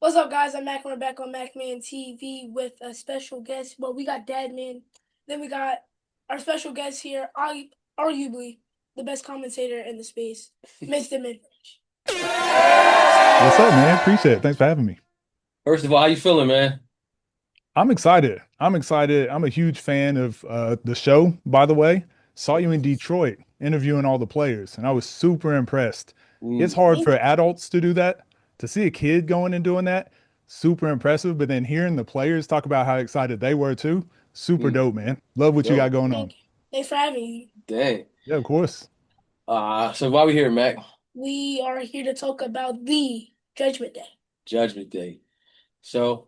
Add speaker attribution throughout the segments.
Speaker 1: What's up, guys? I'm Mac. We're back on MacMan TV with a special guest. Well, we got Dadman. Then we got our special guest here, arguably the best commentator in the space, Mr. Midrange.
Speaker 2: What's up, man? Appreciate it. Thanks for having me.
Speaker 3: First of all, how you feeling, man?
Speaker 2: I'm excited. I'm excited. I'm a huge fan of the show, by the way. Saw you in Detroit interviewing all the players, and I was super impressed. It's
Speaker 3: Mm,
Speaker 2: hard for adults to do that. To see a kid going and doing that, super impressive. But then hearing the players talk about how excited they were too, super
Speaker 3: mm,
Speaker 2: dope, man. Love what you got
Speaker 3: dope.
Speaker 2: going on.
Speaker 1: Thank you. Thanks for having me.
Speaker 3: Dang.
Speaker 2: Yeah, of course.
Speaker 3: So why we here, Mac?
Speaker 1: We are here to talk about the Judgment Day.
Speaker 3: Judgment Day. So,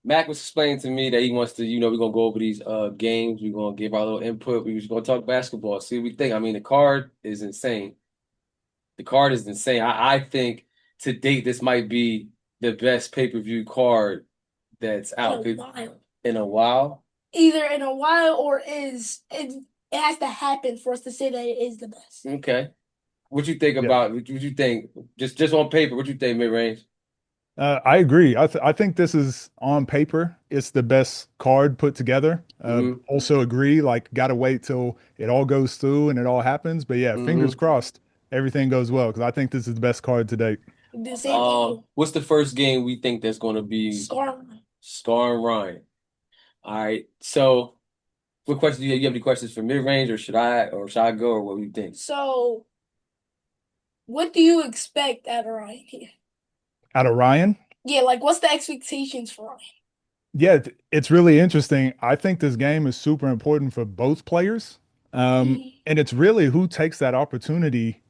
Speaker 3: Mac was explaining to me that he wants to, we're gonna go over these games. We're gonna give our little input. We're just gonna talk basketball. See what we think. I mean, the card is insane. The card is insane. I think to date this might be the best pay-per-view card that's
Speaker 1: In a
Speaker 3: out
Speaker 1: while.
Speaker 3: in a while.
Speaker 1: Either in a while or it has to happen for us to say that it is the best.
Speaker 3: Okay. What you think
Speaker 2: Yeah.
Speaker 3: about? What you think? Just on paper, what you think mid range?
Speaker 2: I agree. I think this is on paper, it's the best card put together.
Speaker 3: Mm-hmm.
Speaker 2: Also agree, like gotta wait till it all goes through and it all happens. But yeah, fingers
Speaker 3: Mm-hmm.
Speaker 2: crossed, everything goes well because I think this is the best card to date.
Speaker 1: The same thing.
Speaker 3: What's the first game we think that's going to be
Speaker 1: Scar.
Speaker 3: Scar and Ryan? All right. So, what questions do you have? You have any questions for mid range, or should I go, or what do you think?
Speaker 1: So, what do you expect out of Ryan here?
Speaker 2: Out of Ryan,
Speaker 1: Yeah, like what's the expectations for Ryan?
Speaker 2: yeah, it's really interesting. I think this game is super important for both players. And it's really who takes that opportunity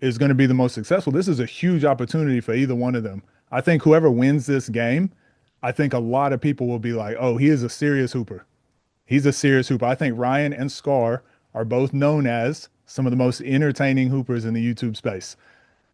Speaker 2: is going to be the most successful. This is a huge opportunity for either one of them. I think whoever wins this game, I think a lot of people will be like, oh, he is a serious hooper. He's a serious hooper. I think Ryan and Scar are both known as some of the most entertaining hoopers in the YouTube space.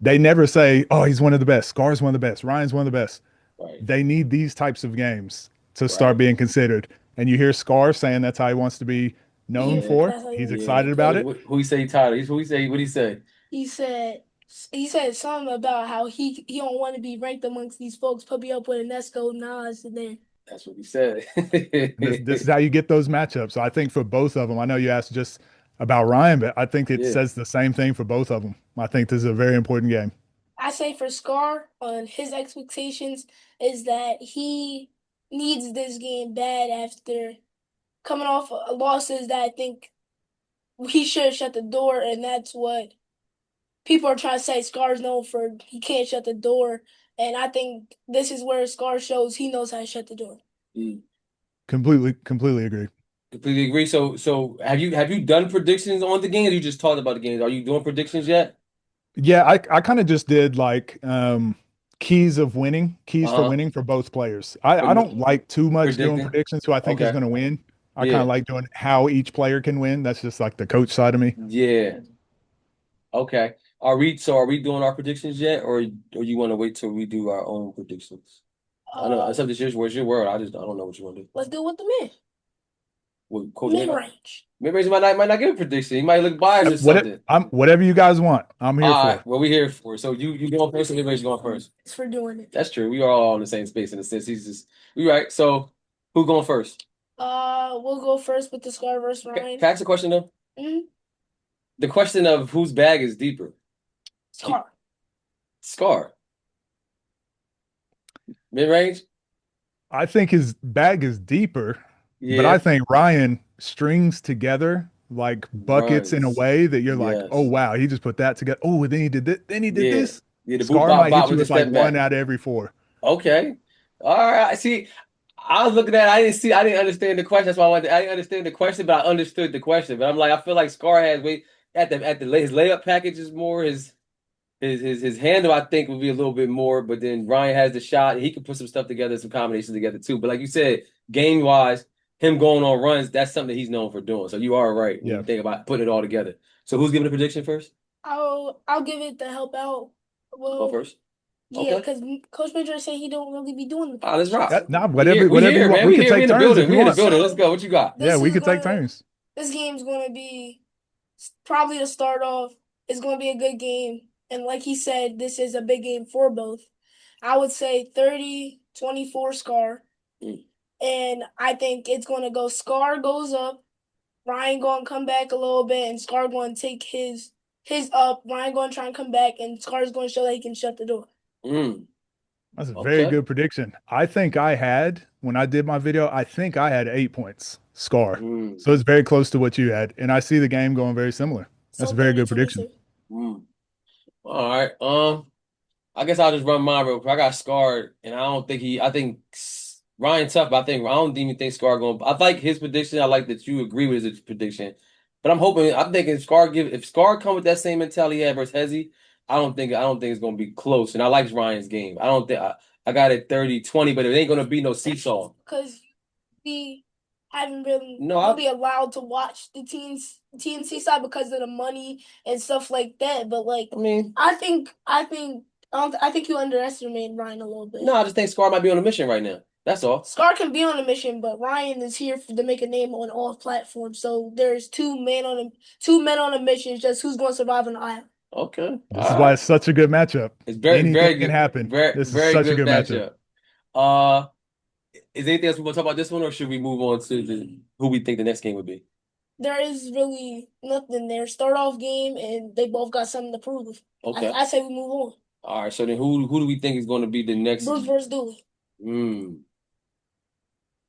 Speaker 2: They never say, oh, he's one of the best. Scar's one of the best. Ryan's one of the best.
Speaker 3: Right,
Speaker 2: They need these types of games to start
Speaker 3: right.
Speaker 2: being considered. And you hear Scar saying that's how he wants to be known
Speaker 1: Yeah,
Speaker 2: for.
Speaker 1: that's how
Speaker 2: He's
Speaker 1: you
Speaker 3: Yeah.
Speaker 2: excited about
Speaker 1: say.
Speaker 2: it.
Speaker 3: Who he say Tyler? Who he say? What he say?
Speaker 1: He said he said something about how he don't want to be ranked amongst these folks. Put me up with Nesco, Nas, and then
Speaker 3: That's what he said.
Speaker 2: And this is how you get those matchups. So I think for both of them, I know you asked just about Ryan, but I think it
Speaker 3: Yeah.
Speaker 2: says the same thing for both of them. I think this is a very important game.
Speaker 1: I say for Scar on his expectations is that he needs this game bad after coming off losses that I think he should have shut the door, and that's what people are trying to say Scar's known for. He can't shut the door, and I think this is where Scar shows he knows how to shut the door.
Speaker 3: Mm,
Speaker 2: Completely agree.
Speaker 3: completely agree. So have you done predictions on the game? Or you just talked about the games? Are you doing predictions yet?
Speaker 2: Yeah, I kind of just did like keys for
Speaker 3: Uh-huh.
Speaker 2: winning for both players. I
Speaker 3: Pre-
Speaker 2: don't like too much doing
Speaker 3: Predicting.
Speaker 2: predictions who I think is
Speaker 3: Okay.
Speaker 2: going to win. I kind of
Speaker 3: Yeah.
Speaker 2: like doing how each player can win. That's just like the coach side of me.
Speaker 3: Yeah. Okay. Are we doing our predictions yet, or you want to wait till we do our own predictions? I know
Speaker 1: Uh,
Speaker 3: it's up to your word. I don't know what you want to do.
Speaker 1: let's do it with the mid
Speaker 3: What Coach
Speaker 1: mid
Speaker 3: Nick?
Speaker 1: range.
Speaker 3: Maybe he might not give a prediction. He might look biased or something.
Speaker 2: Whatever you guys want, I'm here
Speaker 3: All
Speaker 2: for.
Speaker 3: right. Well, we here for it. So you going first, or everybody's going first?
Speaker 1: Thanks for doing it.
Speaker 3: That's true. We are all in the same space in a sense. He's just we right. So who going first?
Speaker 1: We'll go first with the Scar versus
Speaker 3: Okay.
Speaker 1: Ryan.
Speaker 3: Can I ask a question though?
Speaker 1: Mm-hmm.
Speaker 3: The question of whose bag is deeper?
Speaker 1: Scar.
Speaker 3: Scar. Mid range?
Speaker 2: I think his bag is deeper, but I
Speaker 3: Yeah.
Speaker 2: think Ryan strings together like buckets in a
Speaker 3: Runs.
Speaker 2: way that you're like, oh
Speaker 3: Yes.
Speaker 2: wow, he just put that together. Oh, and then he did this. Then he did
Speaker 3: Yeah.
Speaker 2: this.
Speaker 3: Yeah, the boot
Speaker 2: Scar
Speaker 3: bop
Speaker 2: might
Speaker 3: bop
Speaker 2: hit
Speaker 3: with
Speaker 2: you
Speaker 3: the
Speaker 2: with like
Speaker 3: step
Speaker 2: one
Speaker 3: back.
Speaker 2: out of every four.
Speaker 3: Okay. All right. See, I was looking at it, I didn't understand the question. That's why I didn't understand the question, but I understood the question. But I'm like, I feel like Scar has way his layup package is more, his handle, I think, would be a little bit more, but then Ryan has the shot. He can put some stuff together, some combinations together too. But like you said, game wise, him going on runs, that's something he's known for doing. So you are right when you
Speaker 2: Yeah.
Speaker 3: think about putting it all together. So who's giving the prediction first?
Speaker 1: I'll give it the help out.
Speaker 3: You go
Speaker 1: Well,
Speaker 3: first.
Speaker 1: yeah,
Speaker 3: Okay.
Speaker 1: because Coach Major said he don't really be doing the
Speaker 3: Let's rock.
Speaker 1: predictions.
Speaker 2: Nah,
Speaker 3: We here, we
Speaker 2: whatever you
Speaker 3: here,
Speaker 2: want.
Speaker 3: man.
Speaker 2: We could
Speaker 3: We
Speaker 2: take
Speaker 3: in the
Speaker 2: turns if
Speaker 3: building.
Speaker 2: you
Speaker 3: We in the
Speaker 2: want.
Speaker 3: building. Let's go. What you got?
Speaker 2: Yeah,
Speaker 1: This
Speaker 2: we
Speaker 1: is
Speaker 2: could take
Speaker 1: gonna
Speaker 2: turns.
Speaker 1: this game's gonna be probably to start off. It's gonna be a good game, and like he said, this is a big game for both. I would say 30-24 Scar.
Speaker 3: Mm.
Speaker 1: And I think it's going to go Scar goes up, Ryan going to come back a little bit, and Scar going to take his up. Ryan going to try and come back, and Scar's going to show that he can shut the door.
Speaker 3: Mm.
Speaker 2: That's a very
Speaker 3: Okay.
Speaker 2: good prediction. I think I had, when I did my video, I think I had 8 points, Scar.
Speaker 3: Mm.
Speaker 2: So it's very close to what you had. And I see the game going very similar. That's a
Speaker 1: So
Speaker 2: very
Speaker 1: 30
Speaker 2: good prediction.
Speaker 1: 23.
Speaker 3: Mm. All right. I guess I'll just run mine real quick. I got Scarred, and I don't think I think Ryan tough, but I don't even think Scar going. I like his prediction. I like that you agree with his prediction, but I'm thinking if Scar come with that same mentality he had versus Hezzy, I don't think it's gonna be close. And I like Ryan's game. I don't think I got it 30-20, but it ain't gonna be no seesaw.
Speaker 1: Because we haven't been
Speaker 3: No,
Speaker 1: really allowed to watch the TNC side because of the money and stuff like that. But like,
Speaker 3: I mean,
Speaker 1: I think you underestimate Ryan a little bit.
Speaker 3: no, I just think Scar might be on a mission right now. That's all.
Speaker 1: Scar can be on a mission, but Ryan is here to make a name on all platforms. So there's two men on a mission. It's just who's going to survive on the island.
Speaker 3: Okay,
Speaker 2: This is
Speaker 3: all
Speaker 2: why
Speaker 3: right.
Speaker 2: it's such a good matchup.
Speaker 3: It's
Speaker 2: Anything
Speaker 3: very
Speaker 2: can
Speaker 3: good,
Speaker 2: happen. This is
Speaker 3: very
Speaker 2: such a
Speaker 3: good
Speaker 2: good matchup.
Speaker 3: matchup. Uh, is there anything else we want to talk about this one, or should we move on to who we think the next game would be?
Speaker 1: There is really nothing there. Start off game, and they both got something to prove.
Speaker 3: Okay.
Speaker 1: I say we move on.
Speaker 3: All right. So then, who do we think is going to be the next?
Speaker 1: Bruce versus Douly.
Speaker 3: Hmm.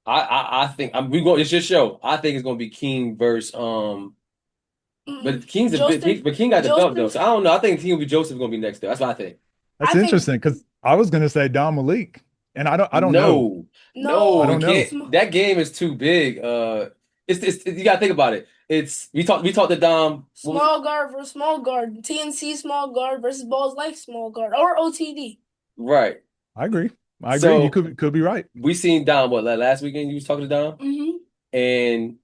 Speaker 3: I think we going. It's your show. I think it's going to be Keem versus But King's a bit,
Speaker 1: Joseph,
Speaker 3: but King got the belt though,
Speaker 1: Joseph,
Speaker 3: so I don't know. I think King will be Joseph going to be next though. That's what I think.
Speaker 2: That's
Speaker 1: I think
Speaker 2: interesting because I was gonna say Don Malik. And I don't know.
Speaker 3: No,
Speaker 2: I
Speaker 3: no,
Speaker 1: no.
Speaker 3: we
Speaker 2: don't know.
Speaker 3: can't. That game is too big. It's you gotta think about it. It's we talked to Dom.
Speaker 1: Small guard versus small guard. TNC small guard versus Balls Life small guard or OTD.
Speaker 3: Right.
Speaker 2: I agree. I agree. You
Speaker 3: So
Speaker 2: could be right.
Speaker 3: we seen Dom like last weekend. You was talking to Dom, and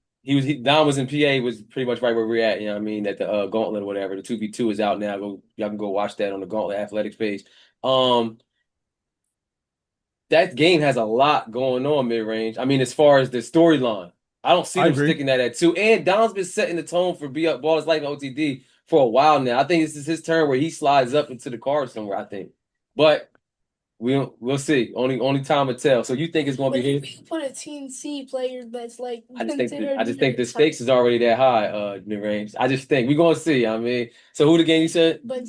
Speaker 3: Dom was in PA was pretty much right where we're at. You know what I mean, at the Gauntlet or whatever. The 2v2 is out now. Y'all can go watch that on the Gauntlet Athletics page. Um, that game has a lot going on mid range. I mean, as far as the storyline, I don't see
Speaker 2: I
Speaker 3: them
Speaker 2: agree.
Speaker 3: sticking that at two. And Dom's been setting the tone for Be Up Ball is Life OTD for a while now. I think this is his turn where he slides up into the card somewhere. I think, but we'll see. Only time will tell. So you think it's going to be him?
Speaker 1: If you put a TNC player that's like
Speaker 3: I just
Speaker 1: considered
Speaker 3: think the stakes is already that high, mid range. I just think we're gonna see. I mean, so who the game you said?
Speaker 1: But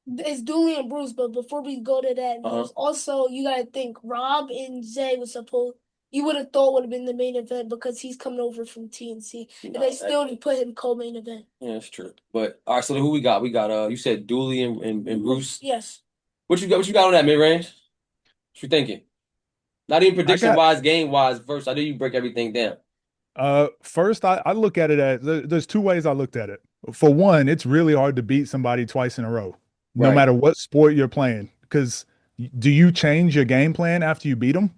Speaker 1: it's Douly and Bruce. But before we go to that, there's also you gotta think Rob and Jay was supposed. You would have thought would have been the main event because he's coming over from TNC, and they still didn't put him co-main event.
Speaker 3: Yeah, that's true. But all right, so who we got? We got you said Dooley and Bruce.
Speaker 1: Yes.
Speaker 3: What you got? What you got on that mid range? What you thinking? Not even prediction wise, game wise. First, I know you break everything down.
Speaker 2: First, I look at it as there's two ways I looked at it. For one, it's really hard to beat somebody twice in a row, no matter what sport you're playing. Because do you change your game plan after you beat them?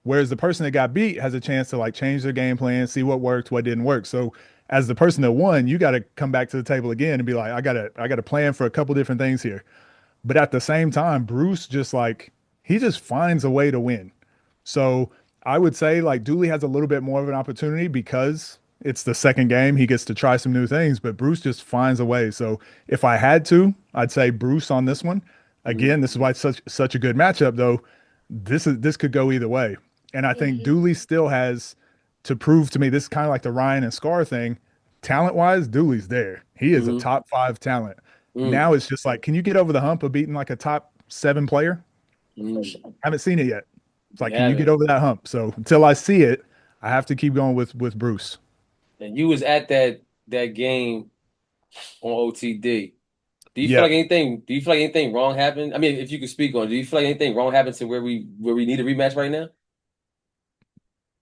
Speaker 2: Whereas the person that got beat has a chance to like change their game plan, see what worked, what didn't work. So as the person that won, you got to come back to the table again and be like, I got to plan for a couple different things here. But at the same time, Bruce just like he just finds a way to win. So I would say like Dooley has a little bit more of an opportunity because it's the second game. He gets to try some new things, but Bruce just finds a way. So if I had to, I'd say Bruce on this one. Again, this is why it's such a good matchup though. This could go either way. And I think Dooley still has to prove to me this is kind of like the Ryan and Scar thing. Talent wise, Dooley's there. He is a top 5 talent. Now it's just like, can you get over the hump of beating like a top 7 player? I haven't seen it yet. It's like, can you get over that hump? So until I see it, I have to keep going with Bruce.
Speaker 3: And you was at that game on OTD. Do you feel
Speaker 2: Yeah,
Speaker 3: like anything? Do you feel like anything wrong happened? I mean, if you could speak on, it, do you feel like anything wrong happened to where we need a rematch right now?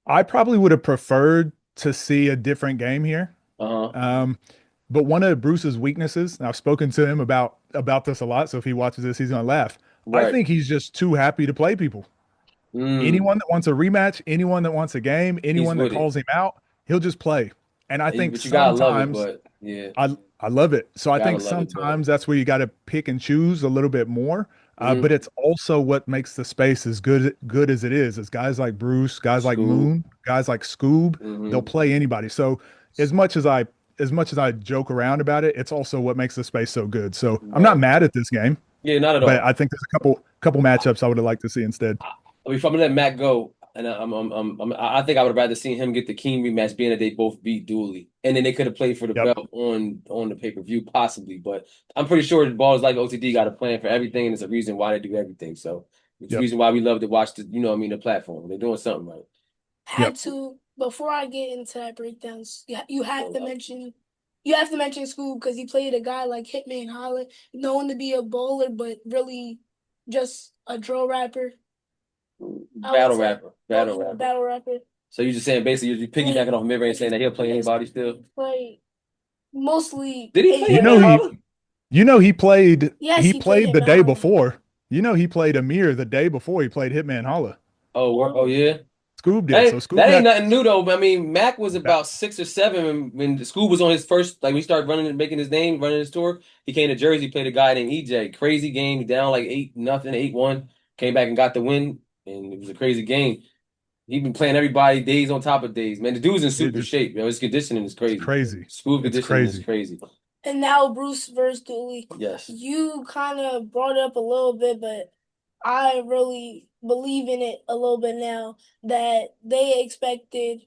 Speaker 2: I probably would have preferred to see a different game here.
Speaker 3: Uh-huh.
Speaker 2: But one of Bruce's weaknesses, and I've spoken to him about this a lot, so if he watches this, he's gonna laugh. I
Speaker 3: Right.
Speaker 2: think he's just too happy to play people. Anyone that wants a rematch, anyone that wants a game,
Speaker 3: He's
Speaker 2: anyone that
Speaker 3: with it.
Speaker 2: calls him out, he'll just play. And I think
Speaker 3: But you gotta love it,
Speaker 2: sometimes
Speaker 3: but yeah,
Speaker 2: I love it. So I
Speaker 3: gotta
Speaker 2: think
Speaker 3: love it, but
Speaker 2: sometimes that's where you got to pick and choose a little bit more. But
Speaker 3: Mhm.
Speaker 2: it's also what makes the space as good as it is. It's guys like Bruce, guys like
Speaker 3: Scoob.
Speaker 2: Moon, guys like Scoob. They'll
Speaker 3: Mhm.
Speaker 2: play anybody. So as much as I joke around about it, it's also what makes the space so good. So I'm not
Speaker 3: Right.
Speaker 2: mad at this game,
Speaker 3: Yeah, not at
Speaker 2: but
Speaker 3: all.
Speaker 2: I think couple matchups I would have liked to see instead.
Speaker 3: If I'm gonna let Mac go, and I think I would have rather seen him get the Keem rematch, being that they both beat Douly, and then they could have played for the
Speaker 2: Yep.
Speaker 3: belt on the pay-per-view possibly. But I'm pretty sure the Balls Life OTD got a plan for everything, and it's a reason why they do everything. So it's the
Speaker 2: Yep.
Speaker 3: reason why we love to watch the platform. They're doing something right.
Speaker 2: Yep.
Speaker 1: Before I get into that breakdowns, you have to mention Scoob because he played a guy like Hitman Holla, known to be a bowler, but really just a drill rapper.
Speaker 3: Battle rapper.
Speaker 1: Battle rapper.
Speaker 3: So you're just saying basically you're piggybacking off mid-range saying that he'll play anybody still?
Speaker 1: Play mostly.
Speaker 3: Did he play
Speaker 2: You
Speaker 3: Hitman
Speaker 2: know
Speaker 3: Holla?
Speaker 2: he played
Speaker 1: Yes,
Speaker 2: he
Speaker 1: he played
Speaker 2: played the
Speaker 1: Hitman
Speaker 2: day
Speaker 1: Holla.
Speaker 2: before. You know he played Amir the day before he played Hitman Holla.
Speaker 3: Oh yeah.
Speaker 2: Scoob did. So
Speaker 3: That
Speaker 2: Scoob
Speaker 3: ain't
Speaker 2: had
Speaker 3: nothing new though. I mean, Mac was
Speaker 2: that
Speaker 3: about 6 or 7 when Scoob was on his first, like we started running and making his name, running his tour. He came to Jersey, played a guy named EJ. Crazy game, down like 8-0, 8-1. Came back and got the win, and it was a crazy game. He been playing everybody days on top of days. Man, the dude's in
Speaker 2: it
Speaker 3: super
Speaker 2: just
Speaker 3: shape, yo. His conditioning is
Speaker 2: it's
Speaker 3: crazy.
Speaker 2: crazy.
Speaker 3: Scoob
Speaker 2: It's
Speaker 3: conditioning is
Speaker 2: crazy.
Speaker 3: crazy.
Speaker 1: And now Bruce versus Douly.
Speaker 3: Yes.
Speaker 1: You kind of brought it up a little bit, but I really believe in it a little bit now that they expected.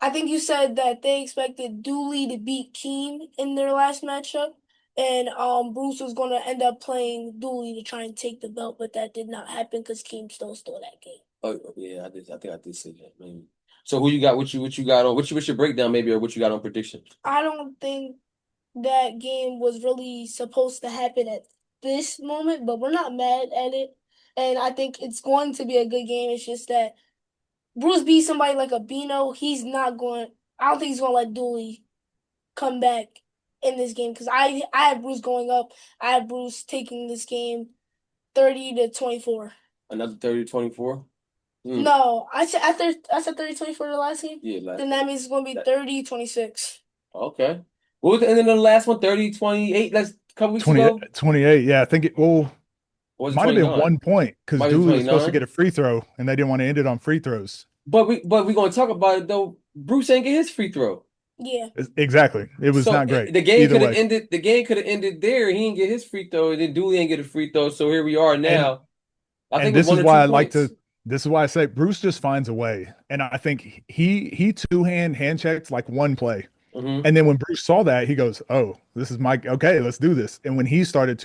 Speaker 1: I think you said that they expected Douly to beat Keem in their last matchup, and Bruce was going to end up playing Douly to try and take the belt, but that did not happen because Keem still stole that game.
Speaker 3: Oh yeah, I did. I think I did say that, maybe. So who you got? What you got on? What's your breakdown, maybe, or what you got on prediction?
Speaker 1: I don't think that game was really supposed to happen at this moment, but we're not mad at it. And I think it's going to be a good game. It's just that Bruce beat somebody like a Bino. He's not going. I don't think he's going to let Douly come back in this game because I have Bruce going up. I have Bruce taking this game 30-24.
Speaker 3: Another 30-24?
Speaker 1: No, I said 30-24 the last game.
Speaker 3: Yeah,
Speaker 1: then that means it's going to be 30-26.
Speaker 3: Okay. What was the end of the last one? 30-28. That's a couple weeks
Speaker 2: 20,
Speaker 3: ago.
Speaker 2: 28. Yeah, I think it
Speaker 3: Or was it
Speaker 2: might have been
Speaker 3: 29?
Speaker 2: 1 point because
Speaker 3: Might have been
Speaker 2: Dooley was supposed to
Speaker 3: 29.
Speaker 2: get a free throw and they didn't want to end it on free throws.
Speaker 3: But we gonna talk about it though. Bruce ain't get his free throw.
Speaker 1: Yeah.
Speaker 2: Exactly. It was
Speaker 3: So
Speaker 2: not great.
Speaker 3: the game
Speaker 2: Either
Speaker 3: could have
Speaker 2: way.
Speaker 3: ended. The game could have ended there. He didn't get his free throw, and then Douly ain't get a free throw. So here we are
Speaker 2: And
Speaker 3: now. I think
Speaker 2: and
Speaker 3: it was
Speaker 2: this
Speaker 3: one
Speaker 2: is
Speaker 3: or
Speaker 2: why
Speaker 3: two
Speaker 2: I like
Speaker 3: points.
Speaker 2: to this is why I say Bruce just finds a way. And I think he hand checks like one play.
Speaker 3: Mm-hmm.
Speaker 2: And then when Bruce saw that, he goes, "Oh, this is my okay, let's do this." And when he started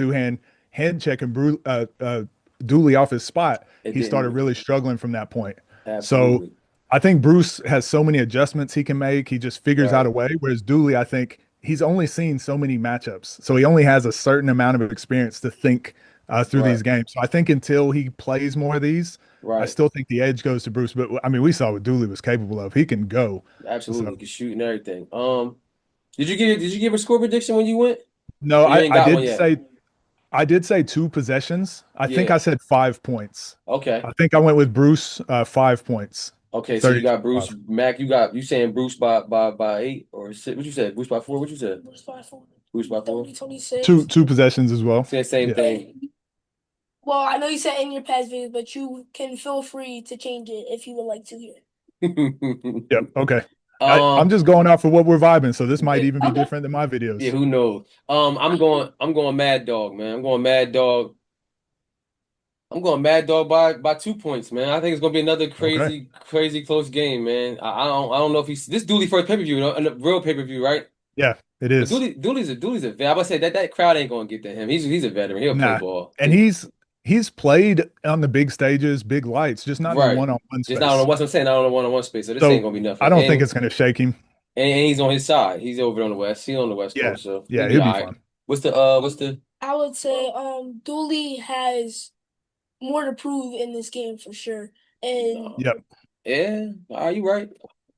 Speaker 2: hand checking Dooley off his spot,
Speaker 3: It
Speaker 2: he started
Speaker 3: didn't.
Speaker 2: really struggling from that point. So
Speaker 3: Absolutely.
Speaker 2: I think Bruce has so many adjustments he can make. He just figures out
Speaker 3: Right.
Speaker 2: a way. Whereas Dooley, I think he's only seen so many matchups, so he only has a certain amount of experience to think through
Speaker 3: Right.
Speaker 2: these games. So I think until he plays more of these, I
Speaker 3: Right.
Speaker 2: still think the edge goes to Bruce. But I mean, we saw what Dooley was capable of. He can go.
Speaker 3: Absolutely.
Speaker 2: So
Speaker 3: Can shoot and everything. Did you give a score prediction when you went?
Speaker 2: no,
Speaker 3: Or you ain't
Speaker 2: I
Speaker 3: got one
Speaker 2: did
Speaker 3: yet?
Speaker 2: say I did say 2 possessions. I think
Speaker 3: Yeah.
Speaker 2: I said 5 points.
Speaker 3: Okay.
Speaker 2: I think I went with Bruce 5 points.
Speaker 3: Okay, so you
Speaker 2: 30
Speaker 3: got
Speaker 2: 25.
Speaker 3: Bruce, Mac, you saying Bruce by 8 or 6? What you said? Bruce by 4? What you said?
Speaker 1: Bruce by 4.
Speaker 3: Bruce by 4?
Speaker 1: 30-26.
Speaker 2: Two possessions as well.
Speaker 3: Saying same
Speaker 2: Yeah.
Speaker 3: thing.
Speaker 1: Well, I know you said in your past videos, but you can feel free to change it if you would like to hear.
Speaker 2: Yep. Okay. I'm
Speaker 3: Um,
Speaker 2: just going off of what we're vibing, so this might
Speaker 3: yeah,
Speaker 2: even be
Speaker 1: Okay.
Speaker 2: different than my
Speaker 3: yeah,
Speaker 2: videos.
Speaker 3: who knows? I'm going Mad Dog, man. I'm going Mad Dog. I'm going Mad Dog by 2 points, man. I think it's gonna be another
Speaker 2: Okay.
Speaker 3: crazy, crazy close game, man. I don't know if he's this Dooley first pay-per-view, a real pay-per-view, right?
Speaker 2: Yeah, it
Speaker 3: But
Speaker 2: is.
Speaker 3: Dooley's a vet. I'm gonna say that crowd ain't gonna get to him. He's a veteran. He'll play
Speaker 2: Nah.
Speaker 3: ball.
Speaker 2: And he's played on the big stages, big lights, just not in the
Speaker 3: Right.
Speaker 2: one-on-one
Speaker 3: Just not on the
Speaker 2: space.
Speaker 3: West. I'm saying not on the one-on-one space. So this ain't
Speaker 2: So
Speaker 3: gonna be
Speaker 2: I
Speaker 3: nothing.
Speaker 2: don't think
Speaker 3: And
Speaker 2: it's gonna shake him.
Speaker 3: and he's on his side. He's over on the West. He's on the West
Speaker 2: Yeah.
Speaker 3: Coast, so he'll
Speaker 2: Yeah,
Speaker 3: be
Speaker 2: he'll
Speaker 3: all
Speaker 2: be
Speaker 3: right.
Speaker 2: fine.
Speaker 3: What's the
Speaker 1: I would say Dooley has more to prove in this game for sure. And
Speaker 2: Yep.
Speaker 3: yeah, are you right?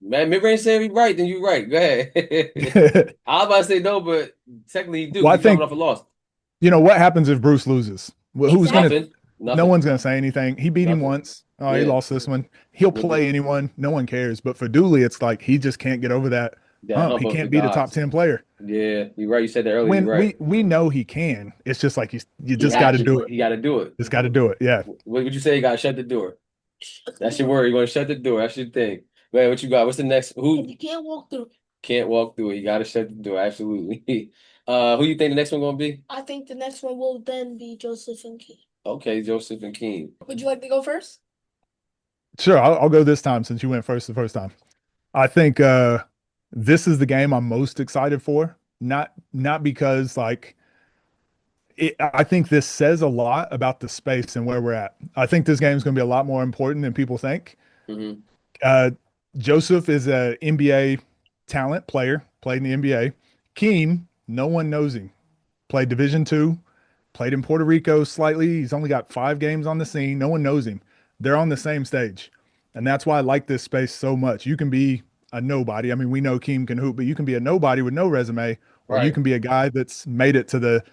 Speaker 3: Man, mid-range said we right, then you right. Go ahead. I was about to say no, but technically he do
Speaker 2: Well,
Speaker 3: because
Speaker 2: I
Speaker 3: he's coming
Speaker 2: think
Speaker 3: off a loss.
Speaker 2: what happens if Bruce loses? Well, who's gonna
Speaker 1: exactly.
Speaker 3: Nothing.
Speaker 2: no
Speaker 3: Nothing.
Speaker 2: one's gonna say anything. He beat him
Speaker 3: Nothing.
Speaker 2: once. Oh, he
Speaker 3: Yeah.
Speaker 2: lost this one. He'll
Speaker 3: We'll be
Speaker 2: play anyone. No one cares. But for Dooley, it's like he just can't get over that
Speaker 3: that
Speaker 2: hump.
Speaker 3: hump
Speaker 2: He
Speaker 3: of the
Speaker 2: can't beat a top
Speaker 3: gods.
Speaker 2: 10 player.
Speaker 3: Yeah, you're right. You said that earlier. You're
Speaker 2: When
Speaker 3: right.
Speaker 2: we know he can. It's just like you
Speaker 3: He
Speaker 2: just got
Speaker 3: has
Speaker 2: to
Speaker 3: to.
Speaker 2: do it.
Speaker 3: He got to do it.
Speaker 2: Just got to do it. Yeah.
Speaker 3: What would you say? You got to shut the door. That's your word. You want to shut the door. That's your thing. Man, what you got? What's the next? Who
Speaker 1: You can't walk through.
Speaker 3: can't walk through it? You got to shut the door. Absolutely. Who you think the next one gonna be?
Speaker 1: I think the next one will then be Joseph and Key.
Speaker 3: Okay, Joseph and Keem.
Speaker 1: Would you like to go first?
Speaker 2: Sure, I'll go this time since you went first the first time. I think this is the game I'm most excited for. Not because like I think this says a lot about the space and where we're at. I think this game is going to be a lot more important than people think.
Speaker 3: Hmm.
Speaker 2: Uh, Joseph is a NBA talent player, played in the NBA. Keem, no one knows him. Played Division II, played in Puerto Rico slightly. He's only got 5 games on the scene. No one knows him. They're on the same stage. And that's why I like this space so much. You can be a nobody. I mean, we know Keem can hoop, but you can be a nobody with no resume, or you
Speaker 3: Right.
Speaker 2: can be a guy that's made it to the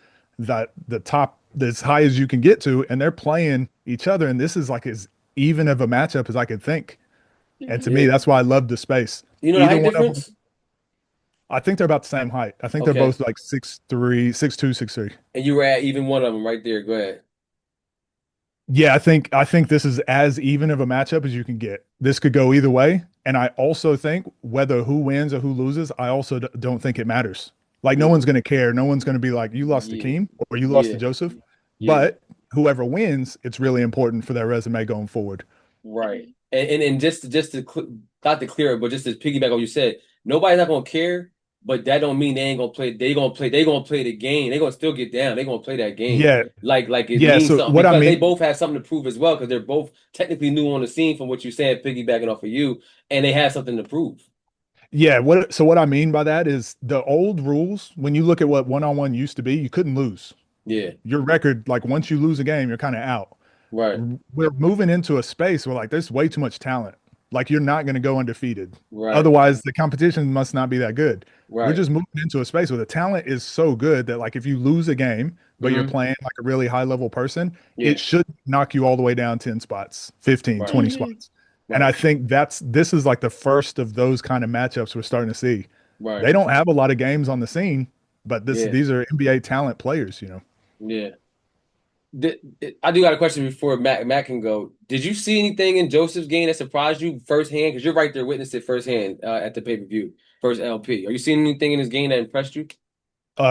Speaker 2: top as high as you can get to, and they're playing each other. And this is like as even of a matchup as I could think. And to me,
Speaker 3: Yeah.
Speaker 2: that's why I love the space.
Speaker 3: You know the
Speaker 2: Either
Speaker 3: height
Speaker 2: one of them,
Speaker 3: difference?
Speaker 2: I think they're about the same height. I think they're
Speaker 3: Okay.
Speaker 2: both like 6'3", 6'2", 6'3".
Speaker 3: And you were at even one of them right there. Go ahead.
Speaker 2: Yeah, I think this is as even of a matchup as you can get. This could go either way, and I also think whether who wins or who loses, I also don't think it matters. Like no one's
Speaker 3: Mm.
Speaker 2: going to care. No one's going to be like you lost to
Speaker 3: Yeah.
Speaker 2: Keem or you lost to
Speaker 3: Yeah.
Speaker 2: Joseph.
Speaker 3: Yeah.
Speaker 2: But whoever wins, it's really important for their resume going forward.
Speaker 3: Right. And just to not to clear it, but just to piggyback on what you said, nobody's not gonna care, but that don't mean they ain't gonna play. They gonna play the game. They gonna still get down. They gonna play that game.
Speaker 2: Yeah,
Speaker 3: Like it
Speaker 2: yeah.
Speaker 3: means
Speaker 2: So
Speaker 3: something
Speaker 2: what I
Speaker 3: because they
Speaker 2: mean,
Speaker 3: both have something to prove as well, because they're both technically new on the scene from what you said, piggybacking off of you, and they have something to prove.
Speaker 2: yeah. What I mean by that is the old rules. When you look at what one-on-one used to be, you couldn't lose.
Speaker 3: Yeah.
Speaker 2: Your record, like once you lose a game, you're kind of out.
Speaker 3: Right.
Speaker 2: We're moving into a space where like there's way too much talent. Like you're not going to go undefeated.
Speaker 3: Right.
Speaker 2: Otherwise, the competition must not be that good. We're
Speaker 3: Right.
Speaker 2: just moving into a space where the talent is so good that like if you lose a game, but you're
Speaker 3: Hmm.
Speaker 2: playing like a really high level person,
Speaker 3: Yeah.
Speaker 2: it should knock you all the way down 10 spots, 15,
Speaker 3: Right.
Speaker 2: 20
Speaker 1: Hmm.
Speaker 2: spots. And I
Speaker 3: Right.
Speaker 2: think this is like the first of those kind of matchups we're starting to see. They
Speaker 3: Right.
Speaker 2: don't have a lot of games on the scene, but
Speaker 3: Yeah.
Speaker 2: these are NBA talent players.
Speaker 3: Yeah. I do got a question before Matt can go. Did you see anything in Joseph's game that surprised you firsthand? Because you're right there, witnessed it firsthand at the pay-per-view, first LP. Are you seeing anything in his game that impressed you?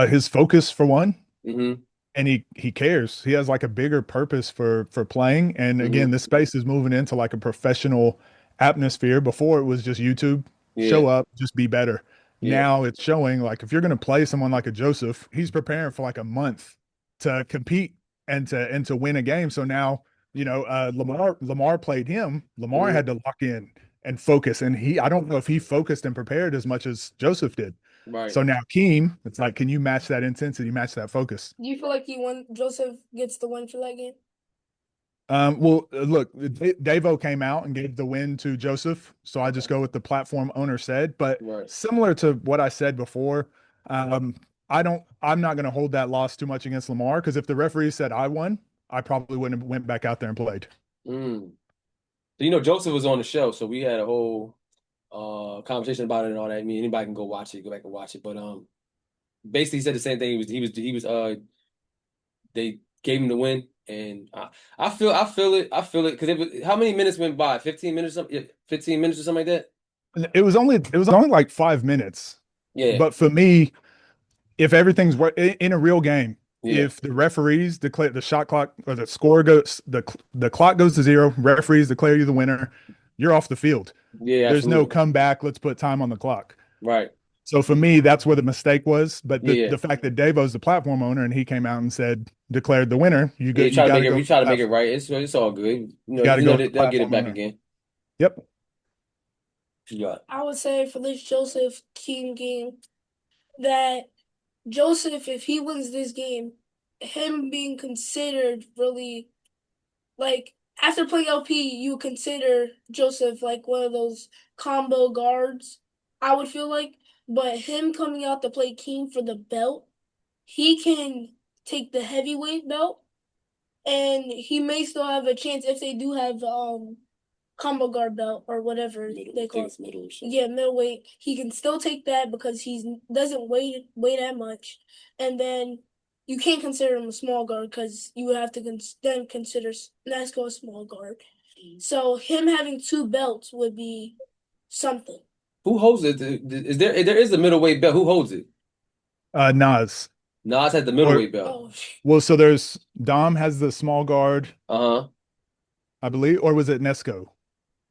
Speaker 2: His focus for one,
Speaker 3: Mm-hmm.
Speaker 2: and he cares. He has like a bigger purpose for playing. And again,
Speaker 3: Mm-hmm.
Speaker 2: this space is moving into like a professional atmosphere. Before it was just YouTube,
Speaker 3: Yeah.
Speaker 2: show up, just be better.
Speaker 3: Yeah.
Speaker 2: Now it's showing like if you're going to play someone like a Joseph, he's preparing for like a month to compete and to win a game. So now, Lamar played him. Lamar
Speaker 3: Mm-hmm.
Speaker 2: had to lock in and focus. And I don't know if he focused and prepared as much as Joseph did.
Speaker 3: Right.
Speaker 2: So now Keem, it's like, can you match that intensity, match that focus?
Speaker 1: Do you feel like Joseph gets the win for that game?
Speaker 2: Well, look, Davo came out and gave the win to Joseph, so I just go with the platform owner said. But
Speaker 3: Right.
Speaker 2: similar to what I said before, um, I'm not going to hold that loss too much against Lamar because if the referee said I won, I probably wouldn't have went back out there and played.
Speaker 3: Mm. So Joseph was on the show, so we had a whole conversation about it and all that. I mean, anybody can go watch it, go back and watch it. But basically he said the same thing. He was they gave him the win, and I feel it because how many minutes went by? 15 minutes, 15 minutes or something like that.
Speaker 2: It was only like 5 minutes,
Speaker 3: Yeah,
Speaker 2: but for me, if everything's in a real game,
Speaker 3: yeah,
Speaker 2: if the referees declare the shot clock or the score goes, the clock goes to zero, referees declare you the winner, you're off the field.
Speaker 3: yeah,
Speaker 2: There's no
Speaker 3: absolutely,
Speaker 2: comeback. Let's put time on the clock.
Speaker 3: right,
Speaker 2: So for me, that's where the mistake was. But the,
Speaker 3: yeah,
Speaker 2: the fact that Davo's the platform owner and he came out and said, declared the winner,
Speaker 3: yeah.
Speaker 2: you got to go
Speaker 3: You
Speaker 2: with
Speaker 3: try
Speaker 2: the
Speaker 3: to make it
Speaker 2: platform.
Speaker 3: right. It's all good.
Speaker 2: You got to go with the
Speaker 3: They'll get it
Speaker 2: platform
Speaker 3: back
Speaker 2: owner.
Speaker 3: again.
Speaker 2: Yep.
Speaker 3: Yeah,
Speaker 1: I would say for this Joseph Keem game that Joseph, if he wins this game, him being considered really like after playing LP, you would consider Joseph like one of those combo guards. I would feel like, but him coming out to play Keem for the belt, he can take the heavyweight belt, and he may still have a chance if they do have combo guard belt or whatever they call it.
Speaker 3: middle.
Speaker 1: Yeah, middleweight. He can still take that because he doesn't weigh that much, and then you can't consider him a small guard because you would have to then consider Nasco a small guard. So him having two belts would be something.
Speaker 3: Who holds it? Is there is a middleweight belt? Who holds it?
Speaker 2: Nas.
Speaker 3: Nas had the
Speaker 2: Or
Speaker 3: middleweight belt.
Speaker 1: Oh,
Speaker 2: well, so there's Dom has the small guard,
Speaker 3: Uh-huh.
Speaker 2: I believe, or was it Nesco?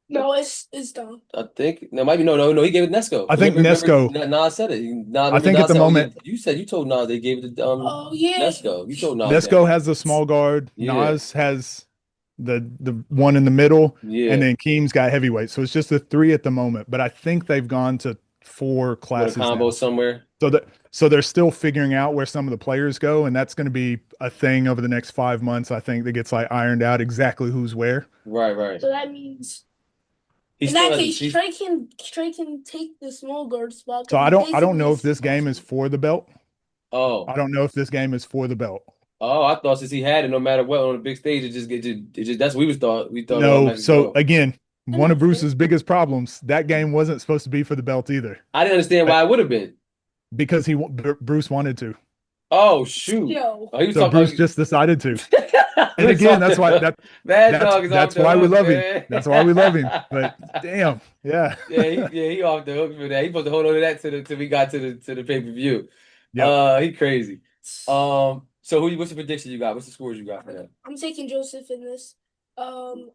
Speaker 1: no, it's done.
Speaker 3: I think no, maybe no. He gave it Nesco.
Speaker 2: I think
Speaker 3: Remember,
Speaker 2: Nesco.
Speaker 3: Nas said it.
Speaker 2: I
Speaker 3: Remember
Speaker 2: think at
Speaker 3: Nas
Speaker 2: the
Speaker 3: said, "Oh yeah,
Speaker 2: moment
Speaker 3: you said you told Nas they gave it to
Speaker 1: Oh yeah.
Speaker 3: Nesco. You told Nas that.
Speaker 2: Nesco has the small guard,
Speaker 3: Yeah,
Speaker 2: Nas has the one in the middle, and
Speaker 3: yeah.
Speaker 2: then Keem's got heavyweight. So it's just the three at the moment. But I think they've gone to four
Speaker 3: With a
Speaker 2: classes
Speaker 3: combo
Speaker 2: now.
Speaker 3: somewhere.
Speaker 2: So they're still figuring out where some of the players go, and that's going to be a thing over the next 5 months. I think that gets like ironed out exactly who's where.
Speaker 3: Right.
Speaker 1: So that means
Speaker 3: He
Speaker 1: in
Speaker 3: still
Speaker 1: that
Speaker 3: has.
Speaker 1: case, Trey can take the small guard spot
Speaker 2: So
Speaker 1: because he's
Speaker 2: I don't
Speaker 1: basically
Speaker 2: know
Speaker 1: a
Speaker 2: if this game is
Speaker 1: specimen.
Speaker 2: for the belt.
Speaker 3: Oh,
Speaker 2: I don't know if this game is for the belt.
Speaker 3: oh. I thought since he had it, no matter what on the big stage, it just that's what we was thought. We thought it
Speaker 2: No,
Speaker 3: automatically
Speaker 2: so
Speaker 3: go.
Speaker 2: again,
Speaker 1: And
Speaker 2: one of
Speaker 1: that's fair.
Speaker 2: Bruce's biggest problems, that game wasn't supposed to be for the belt either.
Speaker 3: I didn't understand
Speaker 2: But
Speaker 3: why it would have been.
Speaker 2: because Bruce wanted to.
Speaker 3: Oh shoot!
Speaker 1: Yo,
Speaker 3: Oh, he was
Speaker 2: So
Speaker 3: talking
Speaker 2: Bruce
Speaker 3: about.
Speaker 2: just decided to. And
Speaker 3: It's
Speaker 2: again,
Speaker 3: off
Speaker 2: that's why
Speaker 3: the Mad Dog is off
Speaker 2: that's
Speaker 3: the
Speaker 2: why we
Speaker 3: hook,
Speaker 2: love him.
Speaker 3: man.
Speaker 2: That's why we love him. But damn, yeah.
Speaker 3: He off the hook for that. He supposed to hold on to that till we got to the pay-per-view.
Speaker 2: Yep.
Speaker 3: He crazy. So what's the prediction you got? What's the scores you got for that?
Speaker 1: I'm taking Joseph in this. I'm